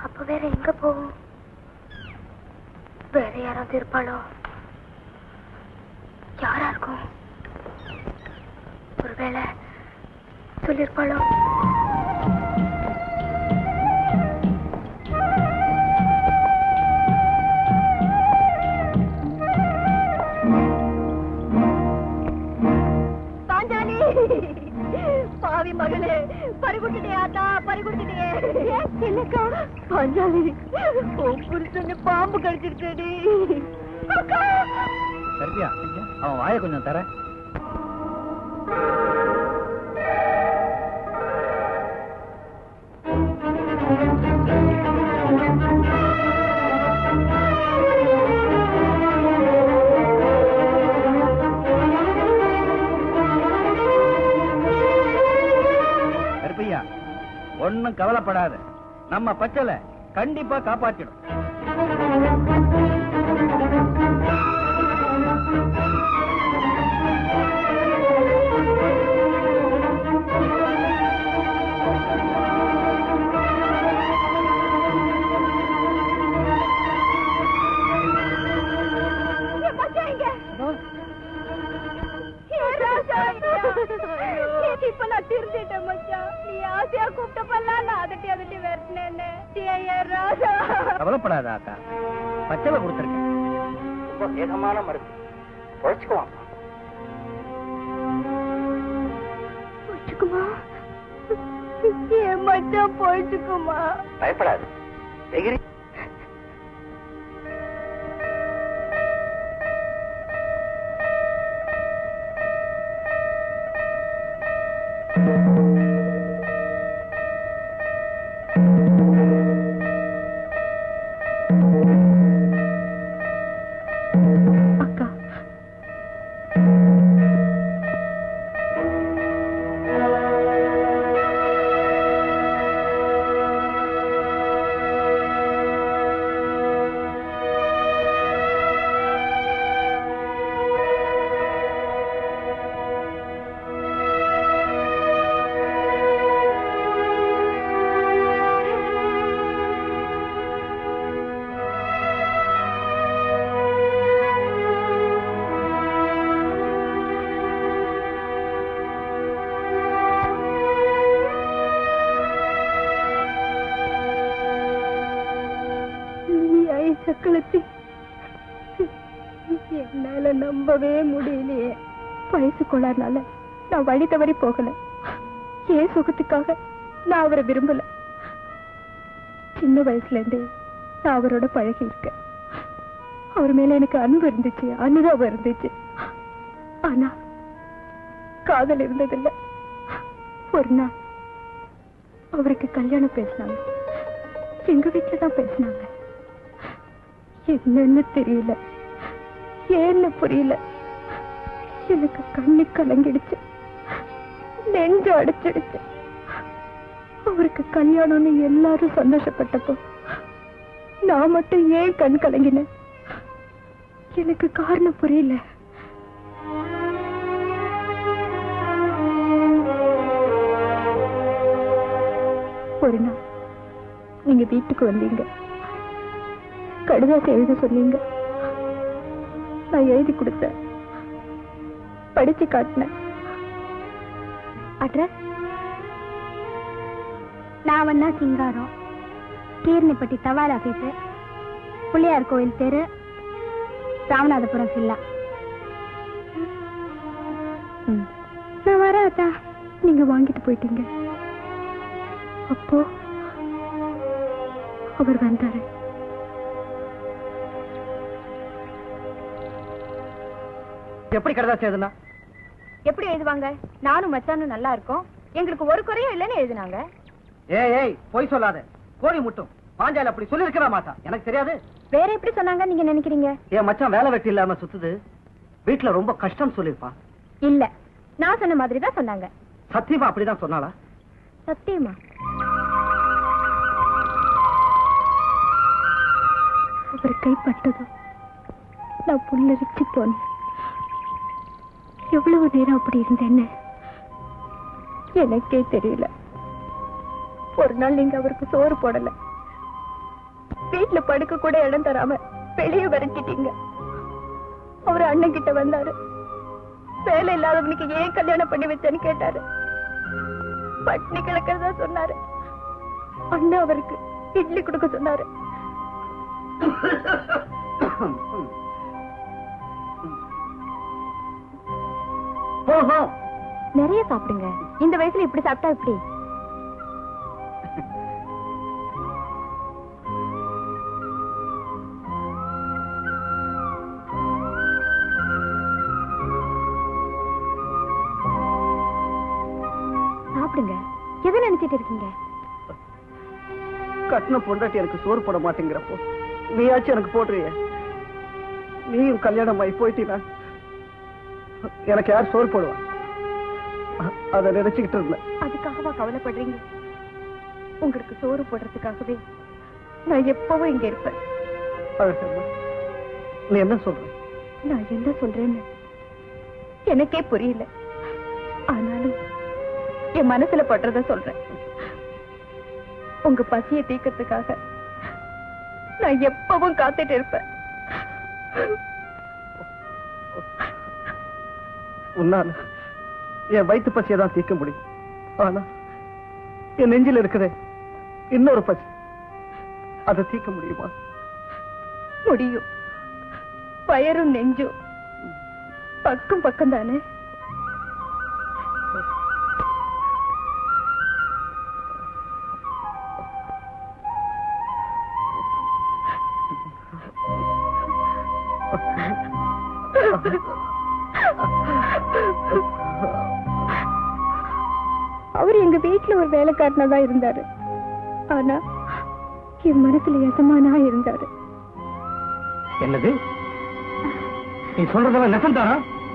அப்ப வேற எங்க போகும்? வேற யாராவது இருப்பாளோ? யாரா இருக்கும்? ஒருவேளை சொல்லிருப்பாளோ? பாவி மகளே, பறிகுட்டிட்டே ஆத்தா, பறிகுட்டிட்டே. என்னக்கா? பாஞ்சாலி, புருஷன்னு பாம்பு கடிச்சிருக்கடி. சரியா? அவன் வாயை கொஞ்சம் தர. ஒன்னும் கவலைப்படாத, நம்ம பச்சலை கண்டிப்பா காப்பாற்றிடும். இப்ப நான் திருந்திட்டேன் மச்சான். நீ ஆசையா கூப்பிட்டப்பெல்லாம் நான் அதட்டி அதட்டி வரட்டேன்னு. கவலைப்படாத ஆத்தா, பச்சை கொடுத்துருக்கேன். ரொம்ப வேகமான மருந்து, பொழைச்சுக்குவான். பொழைச்சுக்குமா? என் மச்சான் பொழைச்சுக்குமா? பயப்படாது. அக்கா, சக்களத்தி, என்னால நம்பவே முடியலையே. வயசு கொள்ளாதனால நான் வழி தவறி போகல. ஏன் சுகத்துக்காக நான் அவரை விரும்பல. சின்ன வயசுல இருந்தே நான் அவரோட பழகி இருக்கேன். அவர் மேல எனக்கு அன்பு இருந்துச்சு, அனுதாபம் இருந்துச்சு. ஆனா காதல் இருந்ததில்லை. ஒரு நாள் அவருக்கு கல்யாணம் பேசினாங்க. எங்க வீட்டுல தான் பேசினாங்க. என்னன்னு தெரியல, ஏன்னு புரியல. எனக்கு கண்ணு கலங்கிடுச்சு, நெஞ்சு அடைச்சிடுச்சு. அவருக்கு கல்யாணம்னு எல்லாரும் சந்தோஷப்பட்டப்போ நான் மட்டும் ஏன் கண் கலங்கினேன்? எனக்கு காரணம் புரியல. ஒரு நாள் நீங்க வீட்டுக்கு வந்தீங்க. கடிதாசி எழுத சொன்னீங்க. நான் எழுதி கொடுத்தேன், படிச்சு காட்டினேன். அட்ரஸ் நான் வந்தா சிங்காரம், கீர்னிப்பட்டி தபால் ஆபீஸ், பிள்ளையார் கோயில் தெரு, ராமநாதபுரம் சில்லா. நான் வரேன் அத்தா. நீங்க வாங்கிட்டு போயிட்டீங்க. அப்போ அவர் வந்தாரு. எப்படி கடிதாசி எழுதுனா? எப்படி எழுதுவாங்க? நானும் மச்சானும் நல்லா இருக்கோம், எங்களுக்கு ஒரு குறையும் இல்லைன்னு எழுதினாங்க. ஏய் பொய் சொல்லாத. கோழி முட்டும் பாஞ்சால அப்படி சொல்லி இருக்கா மாட்டா. எனக்கு தெரியாது. வேற எப்படி சொன்னாங்க நீங்க நினைக்கிறீங்க? என் மச்சான் வேலை வெட்டி இல்லாம சுத்துது, வீட்டுல ரொம்ப கஷ்டம் சொல்லிருப்பான். இல்ல, நான் சொன்ன மாதிரி தான் சொன்னாங்க. சத்தியமா அப்படிதான் சொன்னாளா? சத்தியமா. அவர் கைப்பட்டதும் நான் புல்லரிச்சு போனேன். எவ்வளவு நேரம் அப்படி இருந்தேன்னு எனக்கே தெரியல. ஒரு நாள் நீங்க அவருக்கு சோறு போடல, வீட்டுல படுக்க கூட இடம் தராம வெளியே விரட்டிட்டீங்க. அவர் அண்ணன் கிட்ட வந்தாரு. வேலை இல்லாதவனுக்கு ஏன் கல்யாணம் பண்ணி வச்சேன்னு கேட்டாரு. பட்னி கிடக்கிறதா சொன்னாரு. அண்ணன் அவருக்கு இட்லி கொடுக்க சொன்னாரு. நிறைய சாப்பிடுங்க. இந்த வயசுல இப்படி சாப்பிட்டா எப்படி? சாப்பிடுங்க. எதை நினைச்சிட்டு இருக்கீங்க? கட்டின பொண்டாட்டி எனக்கு சோறு போட மாட்டேங்கிறப்போ நீயாச்சும் எனக்கு போடுறிய. நீயும் கல்யாணம் ஆகி போயிட்டீனா எனக்கு யார் சோறு போடுவா? அதை நினைச்சுக்கிட்டு இருந்தேன். அதுக்காகவா கவலைப்படுறீங்க? உங்களுக்கு சோறு போடுறதுக்காகவே நான் எப்பவும் இங்க இருப்பேன். நீ என்ன சொல்ற? நான் என்ன சொல்றேன்னு எனக்கே புரியல. ஆனாலும் என் மனசுல படுறத சொல்றேன். உங்க பசியை தீர்க்கறதுக்காக நான் எப்பவும் காத்துட்டு இருப்பேன். உன்னால என் வயிற்று பசியை தான் தீர்க்க முடியும். ஆனா என் நெஞ்சில் இருக்கிற இன்னொரு பசி, அதை தீர்க்க முடியுமா? முடியும். வயரும் நெஞ்சும் பக்கம் பக்கம் தானே. அவர் எங்க வீட்டுல ஒரு வேலைக்காரனா இருந்தாரு. ஆனா என் மனசுல எசமானா இருந்தாரு. என்னது நீ சொல்றதெல்லாம் நெசம்தானா?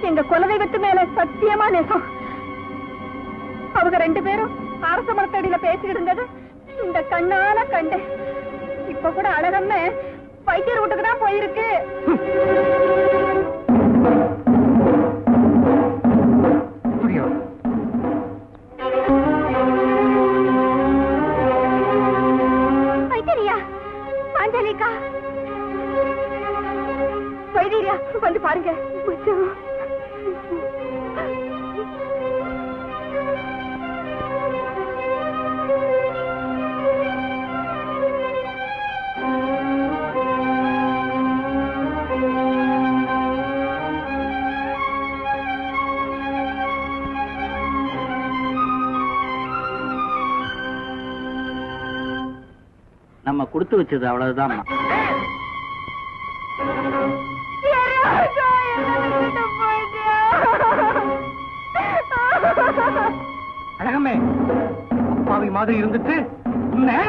எங்க குலதெய்வத்து மேல சத்தியமா நெசம். அவங்க ரெண்டு பேரும் அரச மரத்தடியில பேசிட்டு இருந்தது இந்த கண்ணால கண்டேன். இப்ப கூட அழகம்னு வைத்தியர் வீட்டுக்கு தான் போயிருக்கு. வைத்தியரியா, அஞ்சலிக்கா, வைத்தியரியா வந்து பாருங்க. நம்ம கொடுத்து வச்சது அவ்வளவுதான். அழகமே, அப்பாவி மாதிரி இருந்துட்டு உன்னை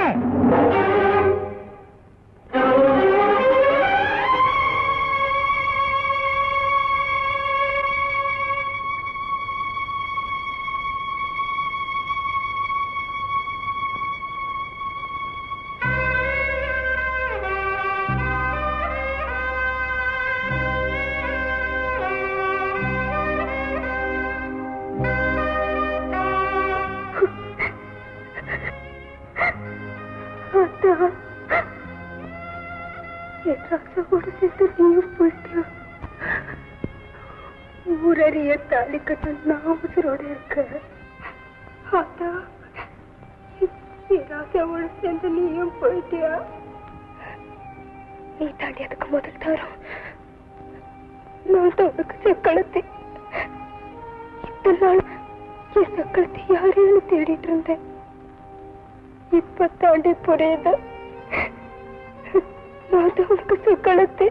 ராசாவோட சேர்த்து நீயும் போயிட்டியா? ஊரறிய தாலி கட்ட நான் உசுரோட இருக்க. அதான் ராசாவோட சேர்ந்து நீயும் போயிட்டியா? நீ தாண்டி அதுக்கு முதல் தரும். நான் தான் உனக்கு சக்களத்தை இத்தனை நாள் என் சக்களத்தை யாரையும் தேடிட்டு இருந்தேன். இப்ப தாண்டி புரியுது. நான் தான் உனக்கு சக்களத்தை